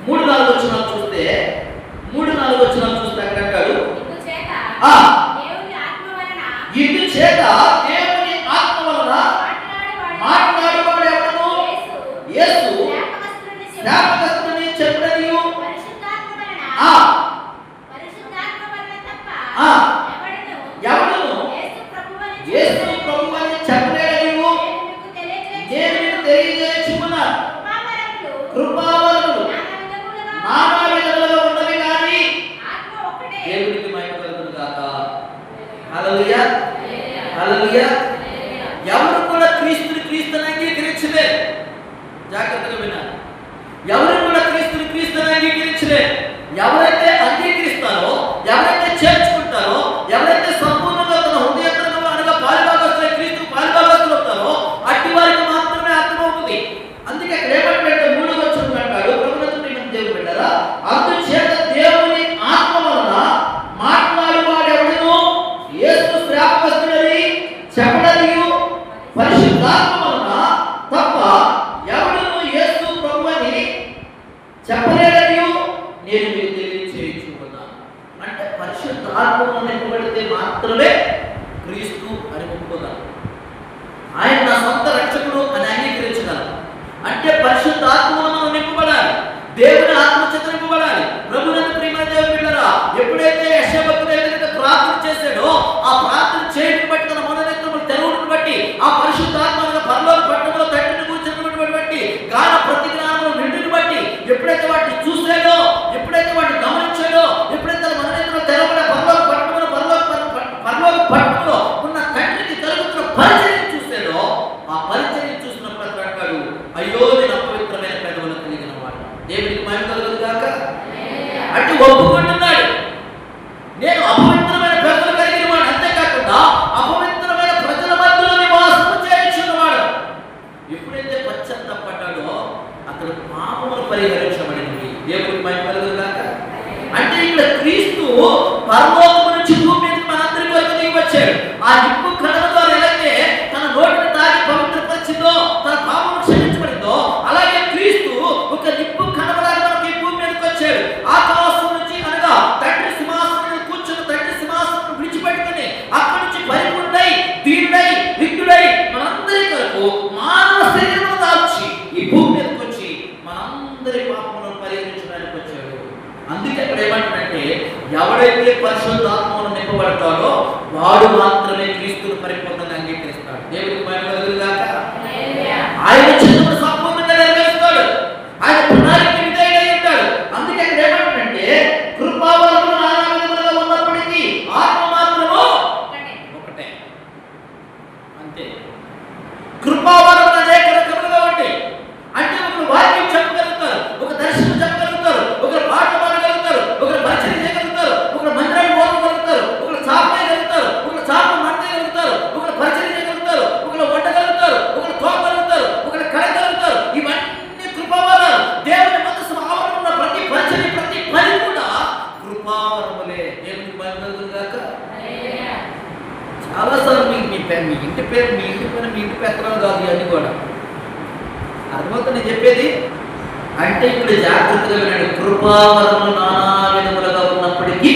3-4 వచనాలు చూస్తే అక్కడ అంటాడు, ఇందుచేత దేవుని ఆత్మ వలన మాట్లాడేవాడు ఎవడను యేసు శాపగ్రస్తుడని చెప్పడనియు ఎవడను యేసు ప్రభువని చెప్పలేడనియు నేను మీకు తెలియజేయుచున్నాను. కృపావరములు నానా విధములుగా ఉన్నవి కానీ దేవునికి మహిమ కలుగును గాక. హల్లెలూయా హల్లెలూయా. ఎవరు కూడా క్రీస్తుని అంగీకరించలేరు. జాగ్రత్తగా వినాలి. ఎవరు కూడా క్రీస్తుని అంగీకరించలేరు. ఎవరైతే అంగీకరిస్తారో, ఎవరైతే చేర్చుకుంటారో, ఎవరైతే సంపూర్ణంగా తన హృదయంలో అనగా పాలిభాగస్తులై క్రీస్తు పాలిభాగస్తులు అవుతారో అట్టి వారికి మాత్రమే అర్థమవుతుంది. అందుకే అక్కడ ఏమంటాడంటే 3వ వచనం అంటాడు, ప్రభువునందు ప్రియమైన దేవుని బిడ్డలారా, అందుచేత దేవుని ఆత్మ వలన మాట్లాడేవాడు ఎవడను యేసు శాపగ్రస్తుడని చెప్పడనియు పరిశుద్ధాత్మ వలన తప్ప ఎవడను యేసు ప్రభువని చెప్పలేడనియు నేను మీకు తెలియజేయుచున్నాను. అంటే పరిశుద్ధాత్మను నింపబడితే మాత్రమే క్రీస్తు అని ఒప్పుకోగలరు. ఆయన నా సొంత రక్షకుడు అని అంగీకరించగలరు. అంటే పరిశుద్ధాత్మను మనం నింపబడాలి, దేవుని ఆత్మ చేత నింపబడాలి. ప్రభువునందు ప్రియమైన దేవుని బిడ్డలారా, ఎప్పుడైతే యెషయా భక్తుడు ఏదైతే ప్రార్థన చేశాడో ఆ ప్రార్థన చేయడం బట్టి తన మనోనేత్రములు తెరవడం బట్టి ఆ పరిశుద్ధాత్మగా పరలోక పట్టణంలో తండ్రిని కూర్చున్నటువంటి గాన ప్రతి జ్ఞానములు నిండుని బట్టి ఎప్పుడైతే వాటిని చూసాడో, ఎప్పుడైతే వాటిని గమనించాడో, ఎప్పుడైతే తన మనోనేత్రములు తెరవబడే పరలోక పట్టణంలో ఉన్న తండ్రికి కలుగుతున్న పరిచర్యను చూసాడో ఆ పరిచర్యను చూసినప్పుడు అతను అంటాడు, అయ్యో నేను అపవిత్రమైన పెదవులు కలిగిన వాడు. దేవునికి మహిమ కలుగును గాక. అంటే ఒప్పుకుంటున్నాడు, నేను అపవిత్రమైన పెదవులు కలిగిన వాడు. అంతేకాకుండా అపవిత్రమైన ప్రజల మధ్యలో నివాసం చేయించున్నవాడు. ఎప్పుడైతే పశ్చాత్తాపడ్డాడో అక్కడ పాపములు పరిహరించబడింది. దేవునికి మహిమ కలుగును గాక. అంటే ఇక్కడ క్రీస్తు పరలోకము నుంచి భూమి మీదకి మనందరి కొరకు దిగి వచ్చాడు. ఆ నిప్పు కణం ద్వారా ఎలాగే తన నోటిని తాగి పవిత్రపరిచిందో, తన పాపము క్షమించబడిందో, అలాగే క్రీస్తు ఒక నిప్పు కణంలాగా మనకి భూమి మీదకి వచ్చాడు. ఆకాశం నుంచి అనగా తండ్రి సింహాసనం కూర్చున్న తండ్రి సింహాసనం విడిచిపెట్టుకుని అక్కడి నుంచి పరిపూర్ణై దీనుడై రిక్తుడై మనందరి కొరకు మానవ శరీరం దాల్చి ఈ భూమి మీదకి వచ్చి మనందరి పాపములను పరిహరించడానికి వచ్చాడు. అందుకే అక్కడ ఏమంటాడంటే ఎవడైతే పరిశుద్ధాత్మను నింపబడతాడో వాడు మాత్రమే క్రీస్తును పరిపూర్ణంగా అంగీకరిస్తాడు. దేవునికి మహిమ కలుగును గాక. ఆయన చిత్తమును సంపూర్ణంగా నెరవేరుస్తాడు. ఆయన ప్రణాళిక విధేయుడై ఉంటాడు. అందుకే అక్కడ ఏమంటాడంటే కృపావరములు నానా విధములుగా ఉన్నప్పటికీ ఆత్మ మాత్రము ఒకటే. అంతే. కృపావరములు అనేక రకములుగా ఉంటాయి. అంటే ఒకరు వాక్యం చెప్పగలుగుతారు, ఒక దర్శనం చెప్పగలుగుతారు, ఒకరు పాట పాడగలుగుతారు, ఒకరు పరిచయం చేయగలుగుతారు, ఒకరు మందిరాన్ని మోపగలుగుతారు, ఒకరు చాపేయగలుగుతారు, ఒకరు చాప మండగలుగుతారు, ఒకరు పరిచయం చేయగలుగుతారు, ఒకరు వండగలుగుతారు, ఒకరు తోపగలుగుతారు, ఒకరు కడగలుగుతారు. తర్వాత నేను చెప్పేది అంటే ఇప్పుడు జాగ్రత్తగా వినండి. కృపావరములు నానా విధములుగా ఉన్నప్పటికీ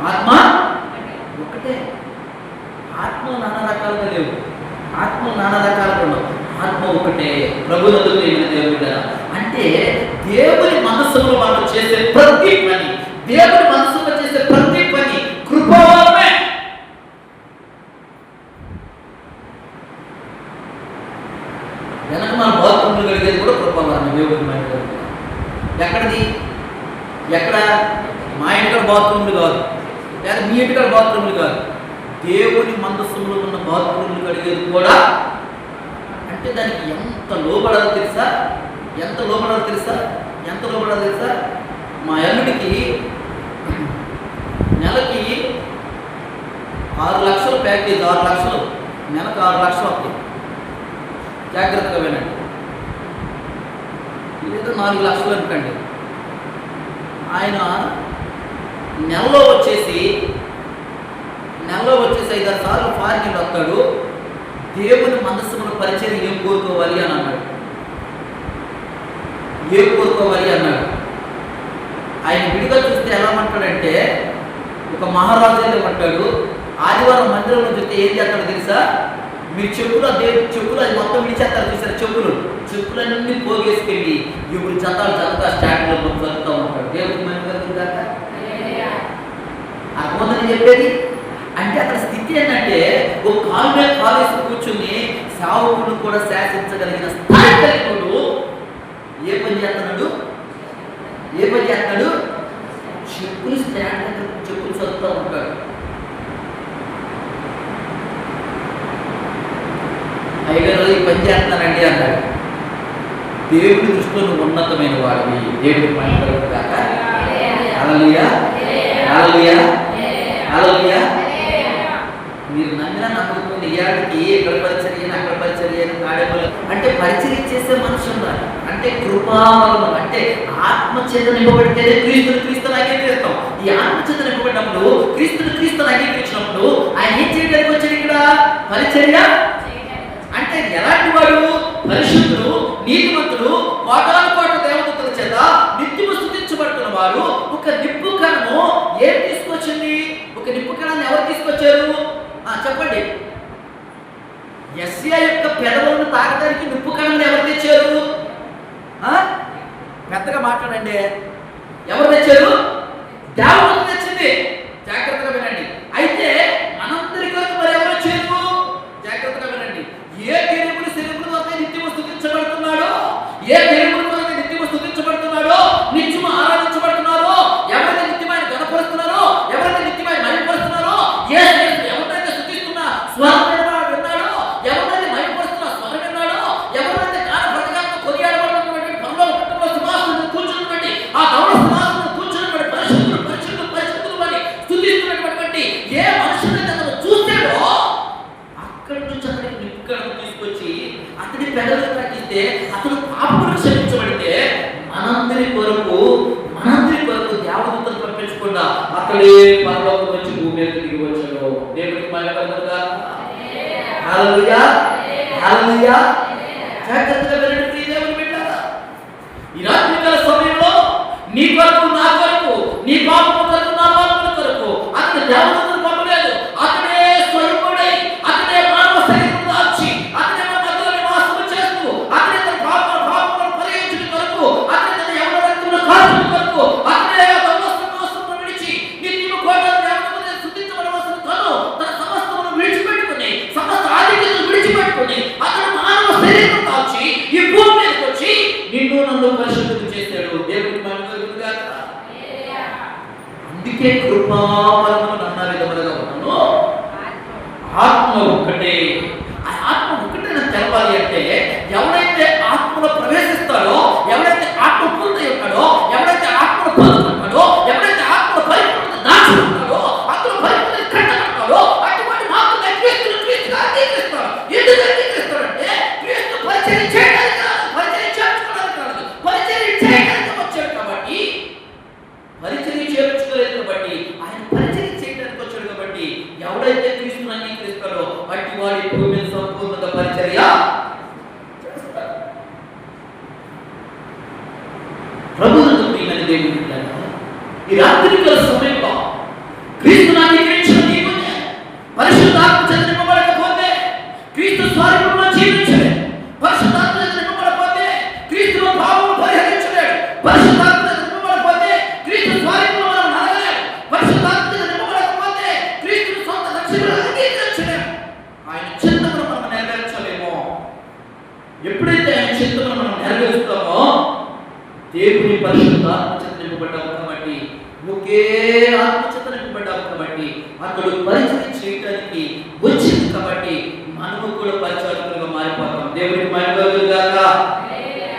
ఆత్మ ఒకటే. ఆత్మలు నానా రకాలుగా లేవు, ఆత్మలు నానా రకాలుగా ఉండవు, ఆత్మ ఒకటే. ప్రభువునందు ప్రియమైన దేవుడా, అంటే దేవుని మనస్సులో మనం చేసే ప్రతి పని, దేవుని మనస్సులో చేసే ప్రతి పని కృపావరమే. వెనక మన బాత్రూమ్లు కలిగేది కూడా కృపావరమే. దేవుడికి మైన ఎక్కడిది? ఎక్కడ? మా ఇంటికాడ బాత్రూమ్లు కాదు, లేదా మీ ఇంటికాడ బాత్రూమ్లు కాదు, దేవుని మనస్సులో ఉన్న బాత్రూమ్లు కడిగేది కూడా. అంటే దానికి ఎంత లోపడాలో తెలుసా? ఎంత లోపడాలో తెలుసా? ఎంత లోపడాలో తెలుసా? మా అల్లుడికి నెలకి 6 లక్షల ప్యాకేజ్, 6 లక్షలు నెలకు 6 లక్షలు వస్తాయి. జాగ్రత్తగా వినండి. ఏదో 4 లక్షలు అనుకోండి. ఆయన నెలలో వచ్చేసి 5-6 సార్లు ఫారిన్ వస్తాడు. దేవుని మనస్సును పరిచయం ఏం కోరుకోవాలి అని అన్నాడు. ఏం కోరుకోవాలి అన్నాడు. ఆయన విడిగా చూస్తే ఎలా అంటాడంటే ఒక మహారాజు ఏమంటాడు. ఆదివారం మందిరంలో చూస్తే ఏం చేస్తాడో తెలుసా? మీరు చెప్పులు అది మొత్తం విడిచేస్తారు చూసారు. చెప్పులన్నీ పోగేసుకెళ్ళి ఇప్పుడు జతగా స్టాండ్లో చదువుతూ ఉంటాడు. దేవుడికి మంది కాక అర్థమవుతుందని చెప్పేది. అంటే అక్కడ స్థితి ఏంటంటే ఒక కాలు మీద కాలేసి కూర్చుని సావుకుడు కూడా శాసించగలిగిన స్థాయి కలిగినోడు ఏ పని చేస్తున్నాడు? చెప్పులు స్టాండ్ దగ్గర చెప్పులు చదువుతూ ఉంటాడు. అయ్యగారు ఈ పని చేస్తున్నానండి అన్నాడు. దేవుడి దృష్టిలో నువ్వు ఉన్నతమైన వాడివి. దేవుడి పని కాక హల్లెలూయా, హల్లెలూయా, హల్లెలూయా. మీరు నమ్మినా నమ్మకపోతే ఇయాడికి ఎక్కడ పరిచర్య అక్కడ పరిచర్య కాడేపల్లి అంటే పరిచర్య చేసే మనుషులు ఉండాలి. అంటే కృపావరము అంటే ఆత్మచేత నింపబడితేనే క్రీస్తుని అంగీకరిస్తాం. ఈ ఆత్మచేత నింపబడినప్పుడు క్రీస్తుని అంగీకరించినప్పుడు ఆయన ఏం చేయడానికి వచ్చాడు? ఇక్కడ పరిచర్య అంటే ఎలాంటి వాడు? పరిశుద్ధుడు, నీతిమంతుడు, కోటాను దేవతల చేత నిత్యము స్తుతించబడుతున్న వాడు. ఒక నిప్పు కణము ఏం తీసుకొచ్చింది? ఒక నిప్పు కణాన్ని ఎవరు తీసుకొచ్చారు చెప్పండి? యెషయా యొక్క పెదవులను తాకడానికి నిప్పు కణాన్ని ఎవరు తెచ్చారు? పెద్దగా మాట్లాడండి. ఎవరు తెచ్చారు? దేవుడు తెచ్చింది. జాగ్రత్తగా వినండి. అయితే మనందరి కొరకు మరి ఎవరు వచ్చారు? జాగ్రత్తగా వినండి. ఏ కెరూబులు శరీరముల వలె నిత్యము స్తుతించబడుతున్నాడో, ఏ కెరూబుల వలె నిత్యము స్తుతించబడుతున్నాడో, నిత్యము ఆరాధించబడుతున్నారో, ఎవరైతే నిత్యమైన గణపరుస్తున్నారో, ఎవరైతే నిత్యమైన మహిమపరుస్తున్నారో, ఎవరైతే స్తుతిస్తున్నా స్వరం విన్నాడో, ఎవరైతే మహిమపరుస్తున్నా స్వరం విన్నాడో, ఎవరైతే గానప్రతిగానంతో కొనియాడబడుతున్నటువంటి పరలోక పట్టణంలో సింహాసనం కూర్చున్నటువంటి ఆ ధవళ సింహాసనం కూర్చున్నటువంటి పరిశుద్ధులు అని స్తుతిస్తున్నటువంటి ఏ మనుషులైతే అతను చూస్తాడో అక్కడి నుంచి అతనికి నిప్పుకణం తీసుకొచ్చి అతని పెదవులు తాకిస్తే అతను పాపములు క్షమించబడితే మనందరి కొరకు దేవదూతలు పంపించకుండా అక్కడే పరలోకం వచ్చి భూమి మీద దిగి వచ్చాడు. దేవుడికి మహిమ కలుగునుగా. హల్లెలూయా, హల్లెలూయా. జాగ్రత్తగా వినండి దేవుని బిడ్డలారా. ఈ రాత్రికాల సమయంలో నీ కొరకు, నా కొరకు, నీ పాపము కొరకు, నా పాపముల కొరకు అతను దేవదూతలు పంపలేదు. అతడే స్వయంపుడై అతడే మానవ శరీరం దాల్చి అతడే మన మధ్యలో నివాసము చేస్తూ అతడే తన పాపములను పరిహరించుట కొరకు అతడే తన యవ్వన రక్తమును కాచుట కొరకు అతడే సమస్తమును విడిచి నిత్యము కోటాను దేవతలను స్తుతించబడవలసిన తన సమస్తమును విడిచిపెట్టుకుని సమస్త ఆధిక్యతను విడిచిపెట్టుకుని అతడు మానవ శరీరం దాల్చి ఈ భూమి మీదకి వచ్చి నిన్ను నన్ను పరిశుద్ధులు చేశాడు. దేవుడికి మహిమ కలుగునుగా. అందుకే కృపావరములు నానా విధములుగా ఉన్నాను. ఆత్మ ఒక్కటే. ఆ ఆత్మ ఒక్కటే నాకు తెలపాలి అంటే ఎవరైతే ఆత్మలో ప్రవేశిస్తాడో, ఎవరైతే ఆత్మ పూర్తి ఉంటాడో, ఎవరైతే ఆత్మను పొందుకుంటాడో, ఎవరైతే ఆత్మ పరిపూర్ణత దాచుకుంటాడో, అతను పరిపూర్ణత కట్టబడతాడో అటువంటి మాత్రం క్రీస్తుగా అంగీకరిస్తాడు. ఎందుకు అంగీకరిస్తాడంటే క్రీస్తు పరిచర్య చేయడానికి కాదు, పరిచర్య చేర్చుకోవడానికి కాదు, పరిచర్య చేయడానికి వచ్చాడు కాబట్టి, పరిచర్య చేర్చుకోలేదు కాబట్టి, ఆయన పరిచర్య చేయడానికి వచ్చాడు కాబట్టి ఎవడైతే క్రీస్తుని అంగీకరిస్తాడో అట్టి వాడి భూమి మీద సంపూర్ణంగా పరిచర్య ఎప్పుడైతే ఆయన చిత్తమును మనం నెరవేరుస్తామో దేవుని పరిశుద్ధ ఆత్మచేత నింపబడ్డాము కాబట్టి, ఒకే ఆత్మచేత నింపబడ్డాము కాబట్టి, అతడు పరిచయం చేయడానికి వచ్చింది కాబట్టి మనము కూడా పరిచారకులుగా మారిపోతాం. దేవునికి మహిమ కలుగును గాక.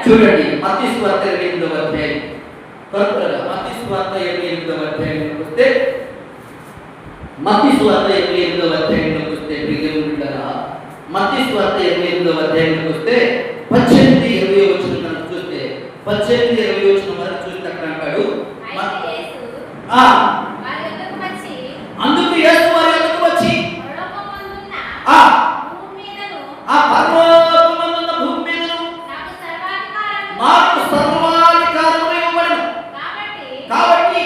చూడండి మత్తయి సువార్త 28వ అధ్యాయం, త్వరగా మత్తయి సువార్త 28వ అధ్యాయంలోకి వస్తే, మత్తయి సువార్త 28వ అధ్యాయంలోకి వస్తే దేవుని బిడ్డలారా, మత్తయి సువార్త 28వ అధ్యాయంలోకి వస్తే 18-20 వచనం మనం చూస్తే, 18-20 వచనం వరకు చూస్తే అక్కడ అంటాడు, అందుకు యేసు వారి యొద్దకు వచ్చి పరలోకమందున్న భూమి మీదను నాకు సర్వాధికారము ఇవ్వబడును. కాబట్టి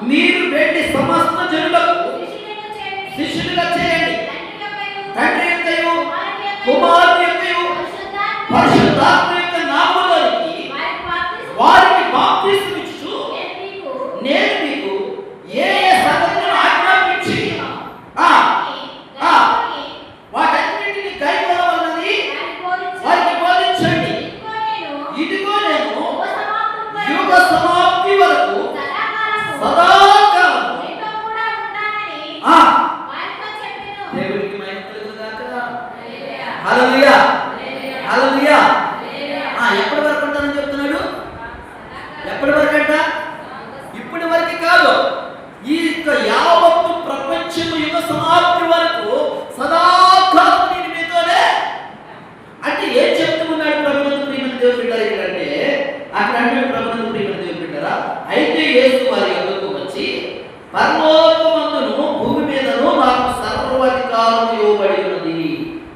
మీరు వెళ్ళి సమస్త జనులకు శిష్యులుగా చేయండి. తండ్రి యొక్కయు కుమారుని యొక్కయు పరిశుద్ధాత్మ యొక్క నామములోనికి వారికి బాప్తిస్మం ఇచ్చుచు నేను మీకు ఏ సంగతులను ఆజ్ఞాపించి వాటన్నిటిని కైకొనవలనని వారికి బోధించండి. ఇదిగో నేను యుగ సమాప్తి వరకు సదాకాలం దేవునికి మహిమ కలుగును గాక. హల్లెలూయా, హల్లెలూయా. ఎప్పటి వరకు ఉంటానని చెప్తున్నాడు? ఎప్పటి వరకు అంట? ఇప్పటి వరకు కాదు, ఈ యావత్తు ప్రపంచము యుగ సమాప్తి వరకు సదాకాలం నేను మీతోనే. అంటే ఏం చెప్తున్నాడు ప్రభునందు ప్రియమైన దేవుని బిడ్డలారా? ఇక్కడంటే అక్కడ అంటే ప్రభునందు ప్రియమైన దేవుని బిడ్డలారా, అయితే యేసు వారి యొద్దకు వచ్చి పరలోకమందును భూమి మీదను నాకు సర్వాధికారం ఇవ్వబడి ఉన్నది.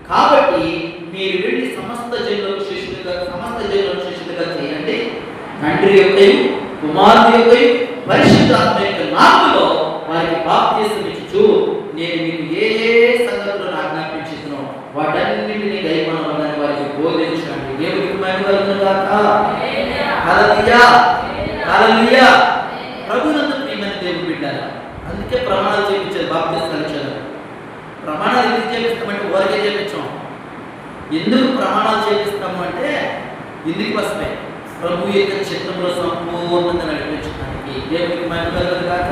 కాబట్టి మీరు వెళ్ళి సమస్త జనులకు శిష్యులుగా చేయండి. తండ్రి యొక్కయు కుమారుని యొక్కయు పరిశుద్ధాత్మ యొక్క నామములో వారికి బాప్తిస్మం ఇచ్చుచు నేను మీకు ఏ సంగతులను ఆజ్ఞాపించుచున్నానో వాటన్నిటిని కైకొనవలెనని వారికి బోధించండి. దేవునికి మహిమ కలుగును గాక. హల్లెలూయా, హల్లెలూయా. ప్రభునందు ప్రియమైన దేవుని బిడ్డలారా, అందుకే ప్రమాణాలు చేయించారు, బాప్తిస్మాలు ఇచ్చారు. ప్రమాణాలు ఎందుకు చేపిస్తామంటే ఊరికే చేపించాం. ఎందుకు ప్రమాణాలు చేపిస్తాము అంటే ఇందుకు వస్తాయి, ప్రభు యొక్క చిత్తంలో సంపూర్ణంగా నడిపించడానికి. దేవునికి మహిమ కలుగును గాక.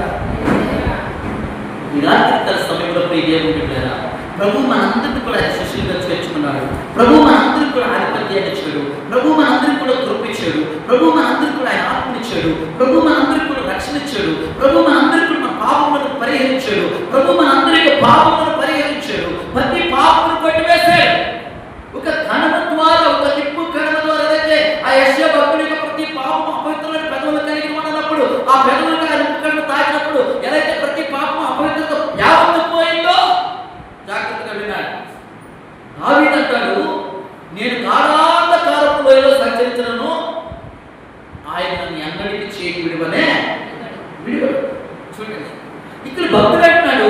ఈ రాత్రి సమయంలో ప్రియ దేవుని బిడ్డలారా, ప్రభు మనందరినీ కూడా శిష్యులుగా చేర్చుకున్నాడు. ప్రభు మనందరికీ కూడా ఆధిపత్యాన్ని ఇచ్చాడు. ప్రభు మనందరికీ కూడా కృపించాడు. ప్రభు మనందరికీ కూడా ఆయన ఆత్మనిచ్చాడు. ప్రభు మనందరికీ కూడా రక్షణ ఇచ్చాడు. ప్రభు మనందరికీ కూడా మన పాపములను పరిహరించాడు. ప్రభు మనందరికీ పాపములను పరిహరించాడు. ప్రతి పాపమును కొట్టివేశాడు. ఒక కణమ ద్వారా, ఒక నిప్పు కణమ ద్వారా అయితే ఆ యెషయా భక్తుడి యొక్క ప్రతి పాపము అపవిత్రమైన పెదవులు కలిగి ఉన్నప్పుడు, ఆ పెదవులకు ఆ నిప్పు కణమ తాకినప్పుడు ఎలాగైతే ప్రతి పాపము అపవిత్రత యావత్తు పోయిందో జాగ్రత్తగా విన్నాడు. దావీదు అంటాడు, నేను గాఢాంధకారపు లోయలో సంచరించను, ఆయన నన్ను ఎన్నడికి చేయి విడువనే విడువడు. చూడండి, ఇక్కడ భక్తుడు అంటున్నాడు,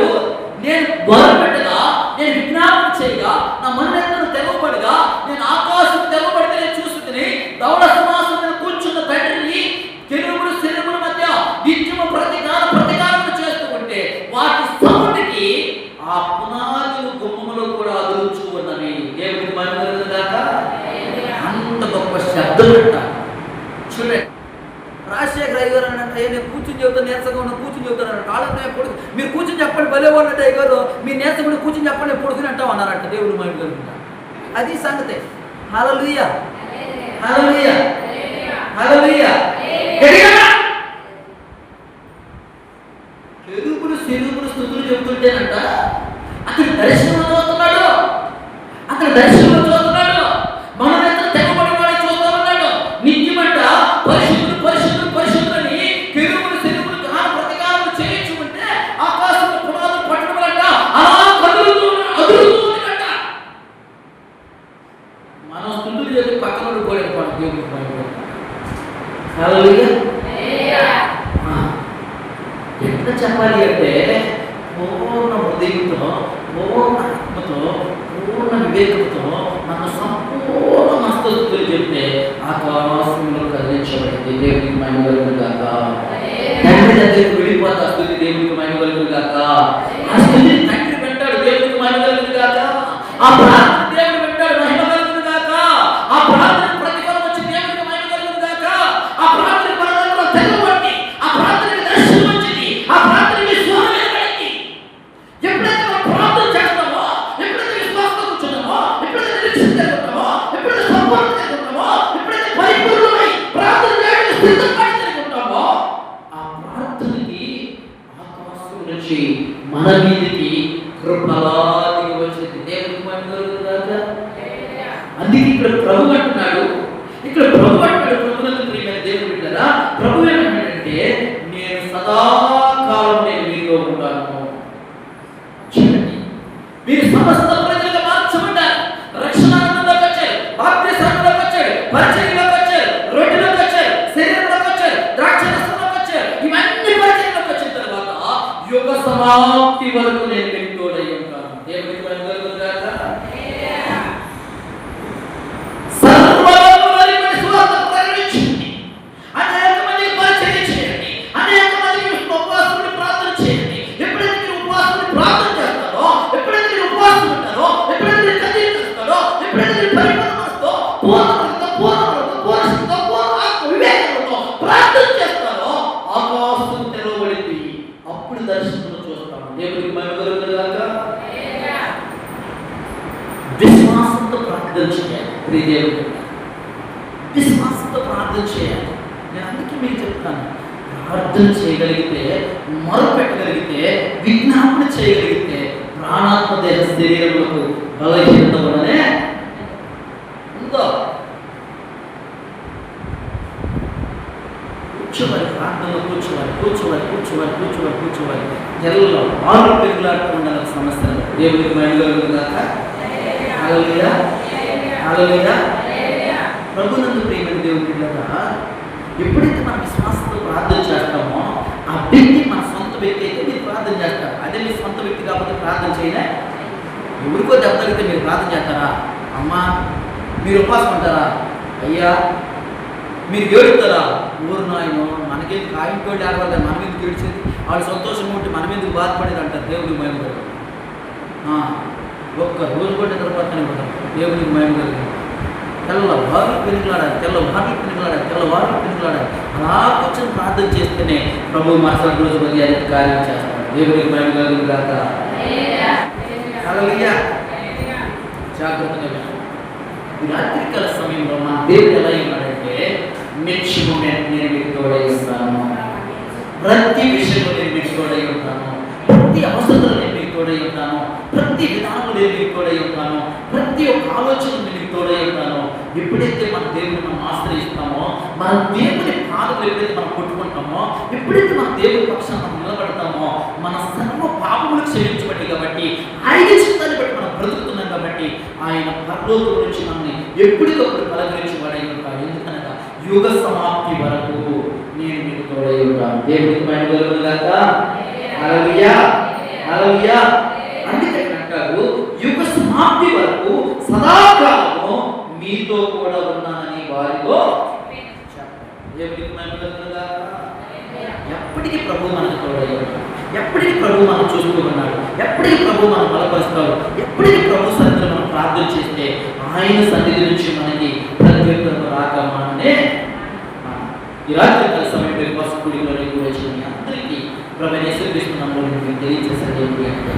నేను గొర్రెపెట్టగా, నేను విజ్ఞాపన చేయగా, నా మన్నెత్తను తెరవబడగా, నేను ఆకాశం తెరవబడితే నేను చూసుకుని దౌడ సింహాసనం మీద కూర్చున్న తండ్రిని కెరూబులు శరీరముల మధ్య నిత్యము ప్రతికారం చేస్తూ ఉంటే వాటి సౌండ్కి ఆ పునాదులు గుమ్మములో కూడా అదురుచు ఉన్నవి. దేవునికి మహిమ కలుగును గాక. అంత గొప్ప శబ్దం అంట. చూడండి, రాజశేఖర్ అయ్య గారు అంటే నేను కూర్చుని చెబుతాను, నీరసంగా ఉన్న కూర్చుని చెబుతాను కాళ్ళు మీరు కూర్చుని చెప్పండి భలే ఉన్నట్టు అయ్య గారు, మీరు నీరసంగా కూర్చుని చెప్పండి పొడుకుని అంటాం అన్నారంట. దేవుడు మహిమ కలుగును. అది సంగతే. హల్లెలూయా, హల్లెలూయా, హల్లెలూయా. కెరూబులు స్తుతులు చెబుతుంటేనంట అక్కడ దర్శనంలో చూస్తున్నాడు. అక్కడ దర్శనంలో చూస్తున్నాడు. మనమంతా తెగబడి వాడిని చూస్తూ ఉన్నాడు. నిత్యమంట పరిశుద్ధులు పరిశుద్ధులు పరిశుద్ధులని కెరూబులు శరీరములు ప్రతికారం చేయించుకుంటే ఆకాశంలో పునాదులు పట్టడమంట అలా కదులుతూ అదురుతుందంట. మనం స్తుతులు చేసి పక్కన పోలేదు దేవుని పైన. హల్లెలూయా. ఎట్లా చెప్పాలి అంటే పూర్ణ హృదయంతో, పూర్ణ ఆత్మతో, పూర్ణ వివేకంతో మన సంపూర్ణ మస్తు చెప్తే ఆకాశంలో కదిలించబడింది. దేవునికి మహిమ కలుగును గాక. తండ్రి దగ్గరికి వెళ్ళిపోతా స్తుతి. దేవునికి మహిమ కలుగును గాక. ఆ స్తుతిని తండ్రి పెట్టాడు. దేవునికి మహిమ కలుగును గాక. ఆ ప్రార్థన దేవుడు అందుకే ఇక్కడ ప్రభు అంటున్నాడు, ప్రభునందు ప్రియమైన దేవుని బిడ్డలారా, ప్రభు ఏమంటాడంటే నేను సదాకాలం నేను మీతో ఉంటాను. చూడండి, మీరు సమస్త ప్రజలుగా మార్చబడ్డారు. రక్షణానందంలోకి వచ్చారు, బాప్తిస్మంలోకి వచ్చారు, పరిచర్యలోకి వచ్చారు, రొట్టెలోకి వచ్చారు, శరీరంలోకి వచ్చారు, ద్రాక్షరసంలోకి వచ్చారు. ఇవన్నీ పరిచర్యలోకి వచ్చిన తర్వాత యుగ సమాప్తి వరకు నేను మీకు తోడై ఉంటాను. దేవునికి మహిమ కలుగుగాక. విశ్వాసంతో ప్రార్థన చేయాలి. విశ్వాసంతో ప్రార్థన చేయాలి. నేను అందుకే మీకు చెప్తాను, ప్రార్థన చేయగలిగితే, మొరపెట్టగలిగితే, విజ్ఞాపన చేయగలిగితే ప్రాణాత్మ దేహ శరీరములకు బలహీనత వలనే ఉందో. కూర్చోవాలి, ప్రార్థనలో కూర్చోవాలి. నెలలో 6 పెరుగులాడుతూ ఉండాలి సమస్యలు. దేవునికి మహిమ కలుగుగాక. హల్లెలూయా. ప్రభునందు ప్రియమైన దేవుని బిడ్డలారా, ఎప్పుడైతే మనం విశ్వాసంతో ప్రార్థన చేస్తామో ఆ వ్యక్తి మన సొంత వ్యక్తి అయితే మీరు ప్రార్థన చేస్తారు. అదే మీ సొంత వ్యక్తి కాకపోతే ప్రార్థన చేయలే. ఎవరికో దెబ్బతగితే మీరు ప్రార్థన చేస్తారా? అమ్మా మీరు ఉపవాసం ఉంటారా? అయ్యా మీరు ఏడుతారా? ఊరు నాయనో మనకేందుకు కాయింకోండి ఆడవాలి, మనం ఎందుకు ఏడ్చేది, వాళ్ళు సంతోషంగా ఉంటే మనం ఎందుకు బాధపడేది అంటారు. దేవుడికి మహిమ కలుగు. ఒక్క రోజు కూడా నిద్రపడతానే ఉంటాం. దేవుడికి మహిమ కలిగింది. తెల్లవారు పెనుగులాడాలి. అలా కూర్చొని ప్రార్థన చేస్తేనే ప్రభు మరుసటి రోజు మర్యాద కార్యం చేస్తాడు. దేవుడికి మహిమ కలుగు గాక. హల్లెలూయా. జాగ్రత్తగా ఈ రాత్రికాల సమయంలో మన దేవుడు ఎలా ఉన్నాడంటే, నిత్యము నేను మీకు తోడై ఉంటాను, ప్రతి విషయంలో నేను మీకు తోడై ఉంటాను, ప్రతి అవసరంలో నేను మీకు తోడై ఉంటాను, ప్రతి విధానంలో నేను మీకు తోడై ఉంటాను, ప్రతి ఒక్క ఆలోచన నేను మీకు తోడై ఉంటాను. ఎప్పుడైతే మన దేవుని మనం ఆశ్రయిస్తామో, మన దేవుని పాదలు ఎప్పుడైతే మనం కొట్టుకుంటామో, ఎప్పుడైతే మన దేవుని పక్షాన మనం నిలబడతామో, మన సర్వ పాపములు క్షమించబట్టి కాబట్టి, ఆయన చిత్తాన్ని బట్టి మనం బ్రతుకుతున్నాం కాబట్టి, ఆయన పరలోకం నుంచి మనల్ని ఎప్పటికప్పుడు పలకరించబడి ఉంటాడు. ఎందుకనగా యుగ సమాప్తి వరకు నేను మీకు తోడై ఉంటాను. దేవునికి మహిమ కలుగుగాక. హల్లెలూయా. అందుకే అంటారు, యుగ సమాప్తి వరకు సదాకాలము మీతో కూడా ఉన్నానని వారితో. దేవునికి మహిమ కలుగుగాక. ఎప్పటికీ ప్రభు మనకు తోడై ఉంటాడు. ఎప్పటికీ ప్రభు మనం చూస్తూ ఉన్నాడు. ఎప్పటికీ ప్రభు మనం బలపరుస్తాడు. ఎప్పటికీ ప్రభు సన్నిధిలో మనం ప్రార్థన చేస్తే ఆయన సన్నిధి నుంచి మనకి ప్రత్యేకత రాక మననే ఈ రాత్రి సమయంలో పసుపుడిలోని వచ్చిన అందరికీ ప్రభు యేసుక్రీస్తు నామములో మీకు తెలియజేసేది ఏంటి అంటే,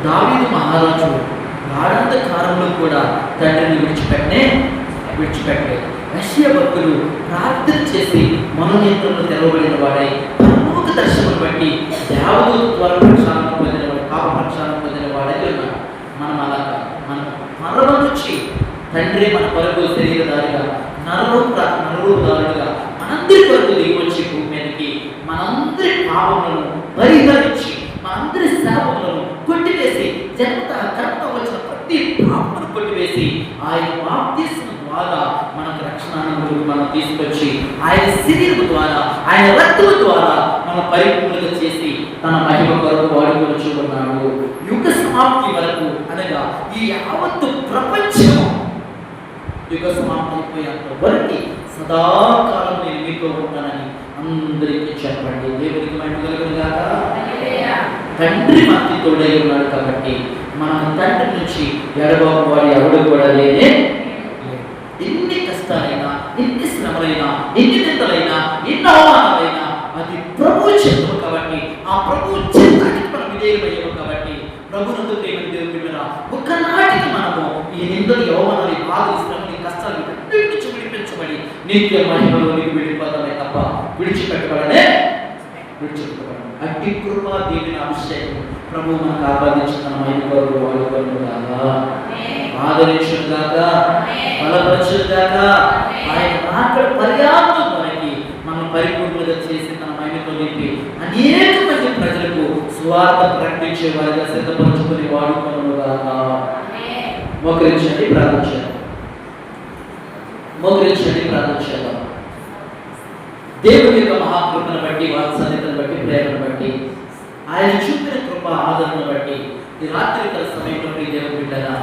దావీదు మహారాజు గాఢాంధకారంలో కూడా తండ్రిని విడిచిపెట్టలేదు. యెషయా భక్తులు ప్రార్థన చేసి మనోనేత్రంలో తెరవబడిన వాడై పరలోక దర్శనం బట్టి దేవదూత ద్వారా ప్రక్షాళన పొందినవాడు, పాప ప్రక్షాళన పొందిన వాడై ఉన్నాడు. మనం అలా కాదు. మనం మరణం నుంచి తండ్రి మన కొరకు శరీరధారిగా నరరూపదారుడుగా మనందరి కొరకు దిగివచ్చి భూమి మీదకి మనందరి పాపములను పరిహరించి మనందరి శాపములను కొట్టివేసి జన్మత వచ్చిన ప్రతి పాపమును కొట్టివేసి ఆయన బాప్తిస్మం ద్వారా మనకు రక్షణను మనం తీసుకొచ్చి ఆయన శరీరము ద్వారా ఆయన రక్తము ద్వారా మన పరిపూర్ణత చేసి తన మహిమ కొరకు వాడుకొనుచు ఉన్నాడు. యుగ సమాప్తి వరకు అనగా ఈ యావత్తు ప్రపంచం యుగ సమాప్తి అయిపోయేంత వరకు సదాకాలం నేను మీతో ఉంటానని అందరికీ చెప్పండి. దేవుడికి మహిమ కలుగుగాక. తండ్రి మనకి తోడై ఉన్నాడు కాబట్టి మనం తండ్రి నుంచి ఎడబాబువాడు ఎవడు కూడా లేనే. ఎన్ని కష్టాలైనా, ఎన్ని శ్రమలైనా, ఎన్ని నిందలైనా, ఎన్ని అవమానాలైనా అది ప్రభు చిత్తము కాబట్టి, ఆ ప్రభు చిత్తానికి మనం విధేయులయ్యాము కాబట్టి, ప్రభునందు ప్రియమైన దేవుని బిడ్డలారా, ఒకనాటికి మనము ఈ నిందలు, అవమానాలు, బాధలు, శ్రమలు, కష్టాలు నుంచి విడిపించబడి నిత్య మహిమలోనికి వెళ్ళిపోతామే తప్ప విడిచిపెట్టబడనే. అట్టి కృపా దీవెన అభిషేకం ప్రభు మనకు ఆపాదించిన మహిమ కొరకు వాడుకొనుగాక. ఆదరించుగాక, బలపరచుగాక. ఆయన రాకడ పర్యాప్తం మనకి మనం పరిపూర్ణంగా చేసి తన మహిమతో నింపి అనేక మంది ప్రజలకు స్వార్థ ప్రకటించే వారిగా సిద్ధపరచుకుని వాడుకునుగాక. మోకరించండి, ప్రార్థించాలి. మోకరించండి, ప్రార్థించాలి. దేవుని యొక్క మహాకృపను బట్టి, వాత్సల్యతను బట్టి, ప్రేమను బట్టి, ఆయన చూపిన కృప ఆదరణను బట్టి ఈ రాత్రికాల సమయంలో దేవుని బిడ్డగా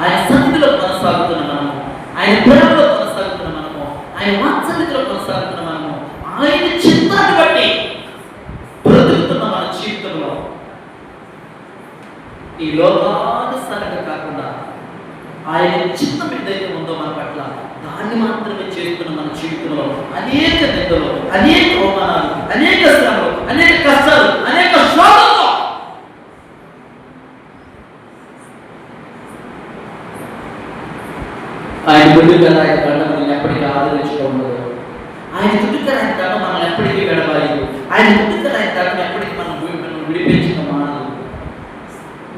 ఆయన సన్నిధిలో కొనసాగుతున్న మనము, ఆయన ప్రేమలో కొనసాగుతున్న మనము, ఆయన వాత్సల్యతలో కొనసాగుతున్న మనము, ఆయన చిత్తాన్ని బట్టి బ్రతుకుతున్న మన జీవితంలో ఈ లోకానుసారంగా కాకుండా ఆయన చిత్తం ఏదైతే ఉందో మన పట్ల దాన్ని మాత్రమే చేస్తున్న మన జీవితంలో అనేక నిందలు, అనేక అవమానాలు, అనేక శ్రమలు, అనేక కష్టాలు, అనేక శోధనలు ఆయన గుడ్డుగా ఆయన దండ మనల్ని ఎప్పటికీ ఆదరించుకోలేదు. ఆయన గుడ్డుగా ఆయన దండ మనల్ని ఎప్పటికీ విడబాలేదు. ఆయన గుడ్డుగా ఆయన దండ ఎప్పటికీ మనం విడిపించడం మానదు.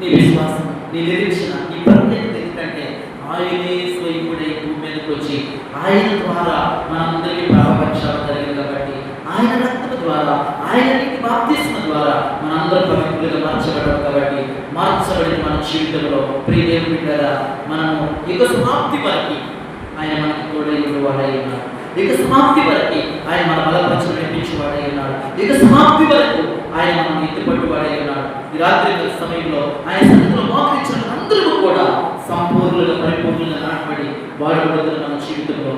నీ విశ్వాసం, నీ నిరీక్షణ, నీ పరిణతి ఎందుకంటే ఆయనే స్వయంపుడై భూమి మీదకి వచ్చి ఆయన ద్వారా మనందరికీ పాపపక్షాలు జరిగింది కాబట్టి, ఆయన రక్తము ద్వారా, ఆయన బాప్తిస్మ ద్వారా మనందరం పవిత్రులుగా మార్చబడ్డాం కాబట్టి, మార్చబడిన మన జీవితంలో ప్రియ దేవుని బిడ్డలారా మనము యుగ సమాప్తి వరకు ఆయన మనకు తోడైన వాడై ఉన్నాడు. యుగ సమాప్తి వరకు ఆయన మన బలపరచు నడిపించేవాడై ఉన్నాడు. యుగ సమాప్తి వరకు ఆయన మనం ఎత్తుపట్టువాడై ఉన్నాడు. ఈ రాత్రి సమయంలో ఆయన సన్నిధిలో మోకరించిన అందరూ కూడా సంపూర్ణంగా పరిపూర్ణంగా నాటబడి వాడబడుతున్న మన జీవితంలో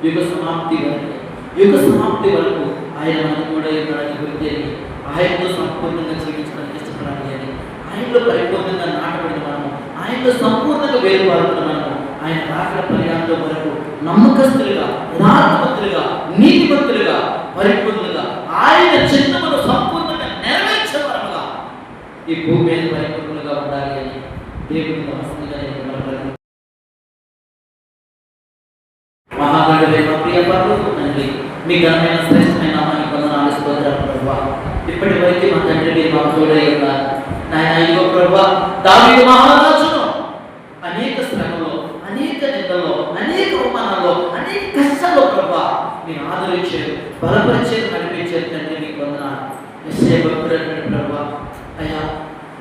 యుగ సమాప్తి వరకు, యుగ సమాప్తి వరకు ఆయన మనకు కూడా ఉన్నాడని గుర్తేని ఆయనతో సంపూర్ణంగా జీవించడానికి ఇష్టపడాలి అని, ఆయనలో పరిపూర్ణంగా నాటబడిన మనము, ఆయనలో సంపూర్ణంగా వేరుపారుతున్న మనము ఆయన రాకడ పర్యాంతం వరకు నమ్మకస్తులుగా, యథార్థవంతులుగా, నీతివంతులుగా, పరిపూర్ణంగా ఆయన చిత్తమును సంపూర్ణంగా నెరవేర్చే వరముగా ఈ భూమి మీద పరిపూర్ణంగా ఉండాలి అని దేవుని అవసరంగా మహాగణుడైన ప్రియ పరలోక తండ్రి, మీ ఘనమైన శ్రేష్టమైన నామానికి వందనాలు, స్తోత్రాలు ప్రభువా. ఇప్పటి వరకు మా తండ్రి మీరు మాకు తోడై ఉన్నారు నాయన. ఇదిగో ప్రభువా, దావీదు మహారాజును అనేక శ్రమలో, అనేక నిందల్లో, అనేక అవమానాల్లో, అనేక కష్టాల్లో ప్రభువా మీరు ఆదరించారు, బలపరిచారు, నడిపించారు తండ్రి. మీకు వందనాలు. భక్తుడైనటువంటి ప్రభువా, అయ్యా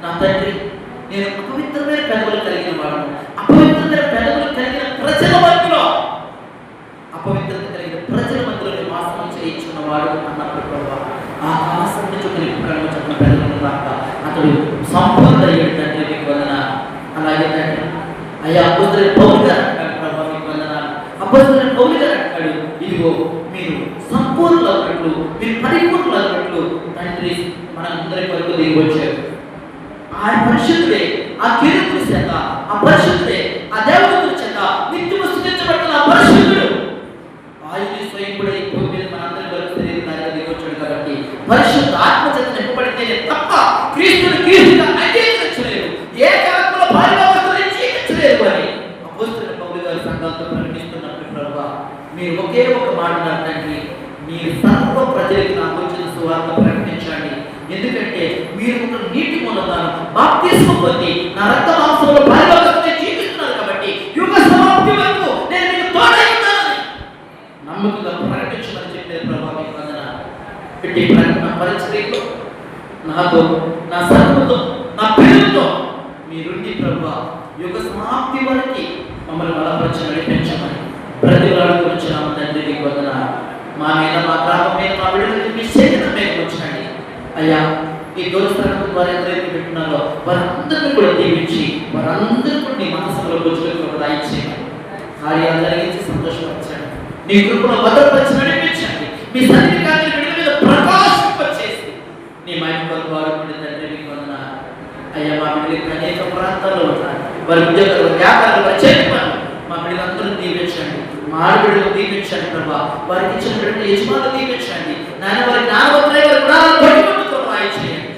నా తండ్రి, నేను అపవిత్రమైన పెదవులు కలిగిన వాడు, అపవిత్రమైన పెదవులు కలిగిన ప్రజల మధ్యలో, అపవిత్రత కలిగిన ప్రజల మధ్యలో నివాసం చేయించుకున్నవాడు అన్నప్పుడు ప్రభావ ఆకాశం నుంచి కళ్ళు చెప్పిన పెదవులు రాక అతడు సంపూర్ణ అయ్యాడు తండ్రి. మీకు వందనాలు. అలాగే తండ్రి అయ్యా అపోస్తలుడైన పౌలు గారు అంటాడు ప్రభావ, మీకు వందనాలు. అపోస్తలుడైన పౌలు గారు అంటాడు, ఇదిగో మీరు సంపూర్ణులు అన్నట్లు, మీరు పరిపూర్ణులు అన్నట్లు తండ్రి మనందరి వరకు దిగి వచ్చారు. ఆ పరిశుద్ధుడే, ఆ కీర్తుల చేత, ఆ పరిశుద్ధుడే, ఆ దేవతల చేత నిత్యము స్తుతించబడుతున్న ఆ పరిశుద్ధుడు ఆయన స్వయంపుడై భూమి మీద మనందరి వరకు శరీరంగా దిగొచ్చాడు కాబట్టి పరిశుద్ధ ఆత్మ చేత నింపబడితేనే తప్ప క్రీస్తుని క్రీస్తుగా అంగీకరించలేరు, ఏ ఆత్మలో పాల్గొనవలసిన జీవించలేరు అని అపోస్తలుడైన పౌలు గారు సంఘాలతో ప్రకటిస్తున్నప్పుడు ప్రభువా మీరు ఒకే ఒక మాట తండ్రి, మీరు సర్వ ప్రజలకు నాకు వచ్చిన సువార్త ప్రకటించండి. ఎందుకంటే మీరు ఒక నీటి మూలకాలను బాప్తిస్మం పొంది నా రక్త మాంసంలో పాల్గొనవలసిన జీవిస్తున్నారు కాబట్టి యుగ సమాప్తి వరకు నేను మీకు తోడై ఉన్నానని నమ్మకంగా ప్రకటించమని చెప్పారు ప్రభావ. మీకు వందనాలు. పెట్టి ప్రకటన పరిచర్యలో నాతో, నా సర్వతో, నా పేరుతో మీరుండి ప్రభువా యుగ సమాప్తి వరకు మమ్మల్ని బలపరిచి నడిపించమని ప్రతిలాడుతూ వచ్చినాము తండ్రి. మీకు వందనాలు. మా మీద, మా గ్రామం మీద, మా బిడ్డలకి మీ శక్తి మీద వచ్చాండి అయ్యా. ఈ దోస్తాను వారు ఎంతైతే పెట్టున్నారో వారందరినీ కూడా దీవించి వారందరూ కూడా నీ మనసులో వచ్చులకు రాయించేయండి, కార్యాలు జరిగించి సంతోషపరచండి, నీ కృపను భద్రపరిచి నడిపించండి, మీ సన్నిధికాన్ని బిడ్డల మీద ప్రకాశింపచేసి నీ మహిమ కొరకు వాడుకునే తండ్రి. మీకు వందనాలు అయ్యా. మా బిడ్డలకి అనేక ప్రాంతాల్లో ఉన్నారు, వారి ఉద్యోగాలు, వ్యాపారాలు, వారి చేతి పనులు మా బిడ్డలందరూ దీవించండి, మా ఆడబిడ్డలు దీవించండి ప్రభా. వారికి ఇచ్చిన బిడ్డలు యజమానులు దీవించండి నాయన. వారి జ్ఞానవంతులై వారి గుణాలను పట్టుకుంటూ రాయించేయండి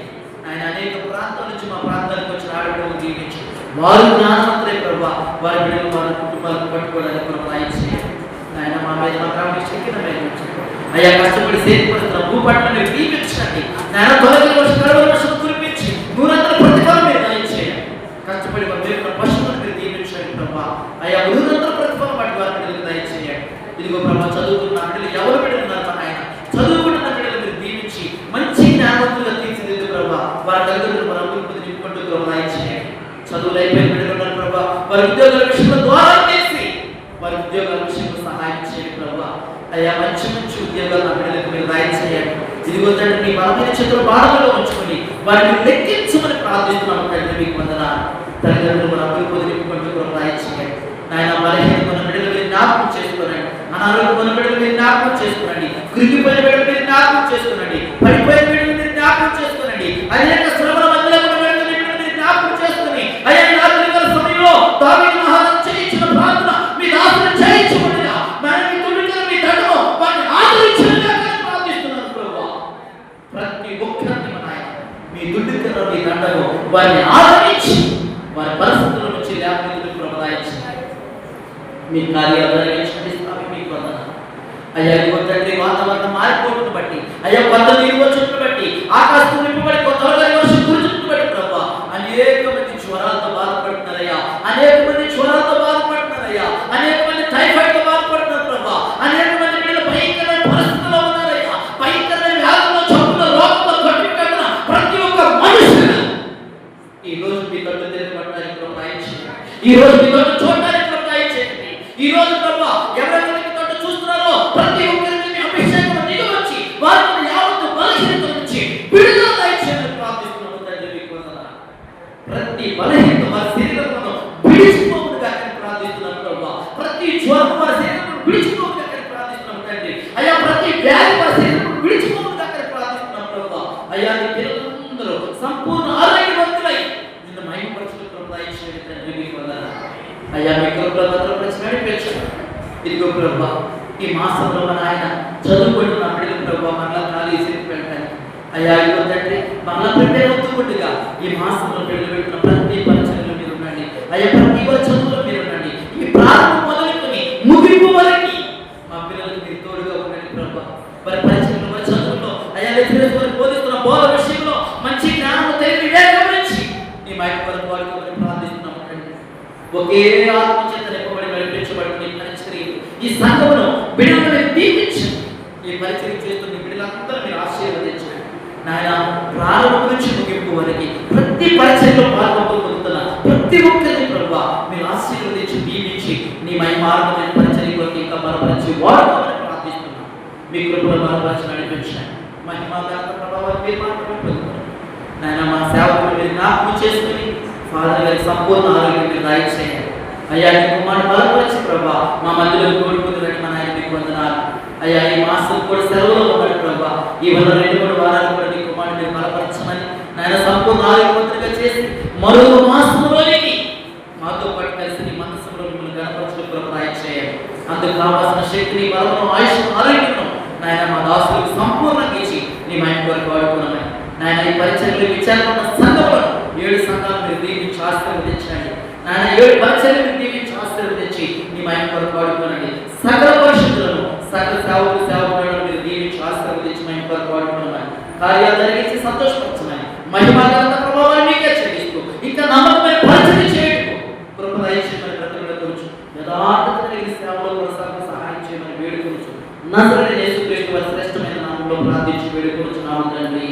ఆయన. అనేక ప్రాంతాల నుంచి మా ప్రాంతానికి వచ్చిన ఆడబిడ్డలు దీవించి వారు జ్ఞానవంతులై ప్రభా వారి బిడ్డలు వారి కుటుంబాలను పట్టుకోవడానికి కూడా రాయించేయండి నాయన. మా మీద మా గ్రామీణ శక్తిని అయ్యా కష్టపడి సేకరిస్తున్న భూపట్ల మీరు దీవించండి నాయన. తొలగిన వర్షం, కడవల వర్షం కురిపించి 100 ప్రతిఫలం మీరు రాయించేయండి. కష్టపడి మా మీద పశువులను మీరు దీవించండి ప్రభా. గురువులందరూ ప్రతిఫలం వాటి వారి బిడ్డలకు దయచేయండి. ఇదిగో ప్రభా చదువుకున్న బిడ్డలు ఎవరు బిడ్డలున్నారు మా ఆయన చదువుకున్న బిడ్డలు మీరు దీవించి మంచి జ్ఞానవంతులుగా తీర్చిదిద్దు ప్రభా. వారి తల్లిదండ్రులు మన అభివృద్ధి నింపుకుంటూ ప్రభా దయచేయండి. చదువులు అయిపోయిన బిడ్డలు ఉన్నారు ప్రభా, వారి ఉద్యోగాల విషయంలో ద్వారా చేసి వారి ఉద్యోగాల విషయంలో సహాయం చేయండి ప్రభా. అయ్యా మంచి మంచి ఉద్యోగాలు నా బిడ్డలకు మీరు దయచేయండి. ఇదిగో తండ్రి మీ బలమైన చేతులు బాధలో ఉంచుకొని వారిని లెక్కించమని ప్రార్థిస్తున్నాము తండ్రి. మీకు వందనాలు. తల్లిదండ్రులు మన అభివృద్ధి నింపుకుంటూ ప్రభా దయచేయండి. నాయన బలహీన మన బిడ్డలు మీరు జ్ఞాపకం చేసుకోనండి, అనారోగ్య మన బిడ్డలు మీరు జ్ఞాపకం చేసుకోనండి, కృంగిపోయిన బిడ్డలు మీరు జ్ఞాపకం చేసుకోనండి, పడిపోయిన బిడ్డలు మీరు జ్ఞాపకం చేసుకోనండి, అనేక శ్రమల మధ్యలో మన బిడ్డలు మీరు జ్ఞాపకం చేసుకొని అయ్యా రాత్రి సమయంలో దావీదు మహారాజు చేయించిన ప్రార్థన మీ దాసులు చేయించబడినా మరి మీ దుర్గలు మీ దండము వారిని ఆదరించగా ప్రార్థిస్తున్నాను ప్రభువా. ప్రతి ఒక్కరిని మన ఆయన మీ దుర్గలు మీ దండము వారిని ఆదరించి వారి పరిస్థితుల నుంచి లేకపోతే ప్రబలాయించి మీ కార్యాలు జరిగించండి. మీకు వందనాలు అయ్యా. తండ్రి వాతావరణం మారిపోవడం బట్టి అయ్యా కొంత నీరు వచ్చును బట్టి ఆకాశం నింపబడి కొంత వర్షం కురుచును బట్టి ప్రభా అనేక మంది జ్వరాలతో బాధపడుతున్నారయ్యా, అనేక మంది జ్వరాలతో బాధపడుతున్నారయ్యా, అనేక మంది టైఫాయిడ్ తో బాధపడుతున్నారు ప్రభా, అనేక మంది పిల్లలు భయంకరమైన పరిస్థితుల్లో ఉన్నారయ్యా, భయంకరమైన వ్యాధుల్లో జబ్బుల్లో రోగంతో కొట్టుకుంటున్న ప్రతి ఒక్క మనుషులు ఈ రోజు మీ తట్టు తిరగబడడానికి ప్రయత్నించండి. ఈ రోజు మీ తట్టు చూడడానికి ప్రయత్నించండి. ఈ రోజు ప్రభా ఎవరైతే మీ తట్టు చూస్తున్నారో ప్రతి ఒక్కరికి మీ అభిషేకం దిగవచ్చి వారిని యావత్తు బలహీనత నుంచి విడుదల దయచేయమని ప్రార్థిస్తున్నాము తండ్రి. మీకు వందనాలు. ప్రతి బలహీనత వారి శరీరంలో విడిచిపోవునుగా ప్రార్థిస్తున్నాము ప్రభా. ప్రతి జ్వరం వారి శరీరంలో విడిచిపోవునుగా ప్రార్థిస్తున్నాము తండ్రి. అయ్యా ప్రతి వ్యాధి వారి శరీరంలో విడిచిపోవునుగా ప్రార్థిస్తున్నాము ప్రభా. అయ్యా నీ పిల్లలందరూ సంపూర్ణ ఆరోగ్యవంతులై నిన్ను మహిమపరచుటకు ప్రయత్నించండి తండ్రి. మీకు వందనాలు. అయ్యా మీ కృపలో భద్రపరిచి నడిపించండి. ఇదిగో ప్రభా ఈ మాసంలో మన ఆయన చదువుకుంటున్న బిడ్డలు ప్రభా మరలా ఖాళీ చేసి పెట్టండి. అయ్యా ఇదిగో తండ్రి మరలా ప్రిపేర్ అవుతుండగా ఈ మాసంలో బిడ్డలు పెట్టిన ప్రతి పరిచయంలో మీరు ఉండండి. అయ్యా ప్రతి చదువులో మీరు ఉండండి. ఈ ప్రారంభం మొదలుకొని ముగింపు వరకు మా పిల్లలకు మీరు తోడుగా ఉండండి ప్రభా. వారి పరిచయంలో వారి చదువుల్లో అయ్యా లెక్చరర్స్ వారు బోధిస్తున్న బోధ విషయంలో మంచి జ్ఞానం తెలివి గమనించి నీ మైక్ వరకు వాడుకోమని ప్రార్థిస్తున్నాము. ఒకే ఆత్మ చేత నింపబడి నడిపించబడి పరిచర్యలు ఈ సంఘమును బిడ్డలను దీవించి ఈ పరిచర్య చేస్తున్న బిడ్డలందరూ మీరు ఆశీర్వదించండి నాయన. ప్రారంభం నుంచి ముగింపు వరకు ప్రతి పరిచర్యలో పాల్గొంటున్న ప్రతి ఒక్కరిని ప్రభావ మీరు ఆశీర్వదించి దీవించి నీ మహిమార్గమైన పరిచర్య కొరకు ఇంకా బలపరిచి వాడుకోమని ప్రార్థిస్తున్నాం. మీ కృపలో బలపరిచి నడిపించండి. మహిమాగత ప్రభావాన్ని మీరు మాత్రమే పొందుతారు నాయన. మా సేవకులు మీరు జ్ఞాపకం చేసుకుని ఫాదర్ గారి సంపూర్ణ ఆరోగ్యం మీరు దయచేయండి. అయ్యా నీ కుమారుడు బలపరిచి ప్రభా మా మధ్యలో కోరుకుంటున్నట్టు మన ఆయన మీకు వందనాలు. అయ్యా ఈ మాసం కూడా సెలవులో ఉన్నాడు ప్రభా. ఈ 2-3 వారాలు కూడా నీ కుమారుడు మీరు బలపరచమని నాయన సంపూర్ణ ఆరోగ్యవంతులుగా చేసి మరో మాసంలోనికి మాతో పాటు కలిసి నీ మనస్సులో మిమ్మల్ని గణపరచుకు ప్రయత్నించేయండి. అందుకు కావాల్సిన శక్తిని బలము ఆయుష్ ఆరోగ్యం నాయన మా దాసులకు సంపూర్ణంగా ఇచ్చి నీ మైండ్ వరకు వాడుకున్నామని నాయన. ఈ పరిచర్యలు విచారణ సంఘంలో 7 సంఘాలు మీరు దీవించి ఆశీర్వదించండి నాయన. 7 పరిచర్యలు మీరు దీవించి ఆశీర్వదించి నీ మైండ్ వరకు వాడుకోనండి. సకల పరిశుద్ధులను సకల సేవకులను మీరు దీవించి ఆశీర్వదించి మైండ్ వరకు వాడుకున్నామని కార్యాలు జరిగించి సంతోషపరచమని మహిమాగత ప్రభావాన్ని మీకే చెల్లిస్తూ ఇంకా నమ్మకమైన పరిచర్య చేయటకు కృప దయచేయమని ప్రతిబిడవచ్చు. యథార్థత కలిగిన సేవలో కొనసాగ సహాయం చేయమని వేడుకొనుచు నజరేయుడైన యేసుక్రీస్తు వారి శ్రేష్టమైన నామములో ప్రార్థించి వేడుకొనుచున్నాము తండ్రి.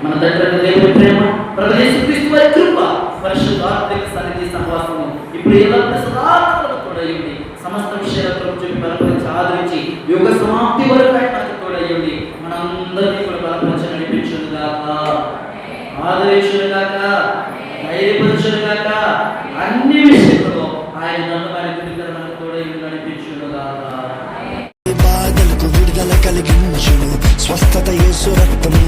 మన తండ్రి దేవుని ప్రేమ ప్రభువైన యేసుక్రీస్తు వారి కృప పరిశుద్ధాత్మిక సన్నిధి సహవాసము ఇప్పుడు ఎల్లప్పుడూ సదాకాలము తోడయ్యుండి సమస్త విషయాలతో చెప్పి బలపరిచి ఆదరించి యుగ సమాప్తి వరకు ఆయన మనకు తోడయ్యుండి మనందరినీ కూడా బలపరిచి నడిపించును గాక, ఆదరించును గాక, ధైర్యపరచును గాక. అన్ని విషయాల్లో ఆయన నన్ను మనకు తోడయ్యుండి నడిపించును గాక. బాధలకు విడుదల కలిగించును స్వస్థత యేసు రక్తము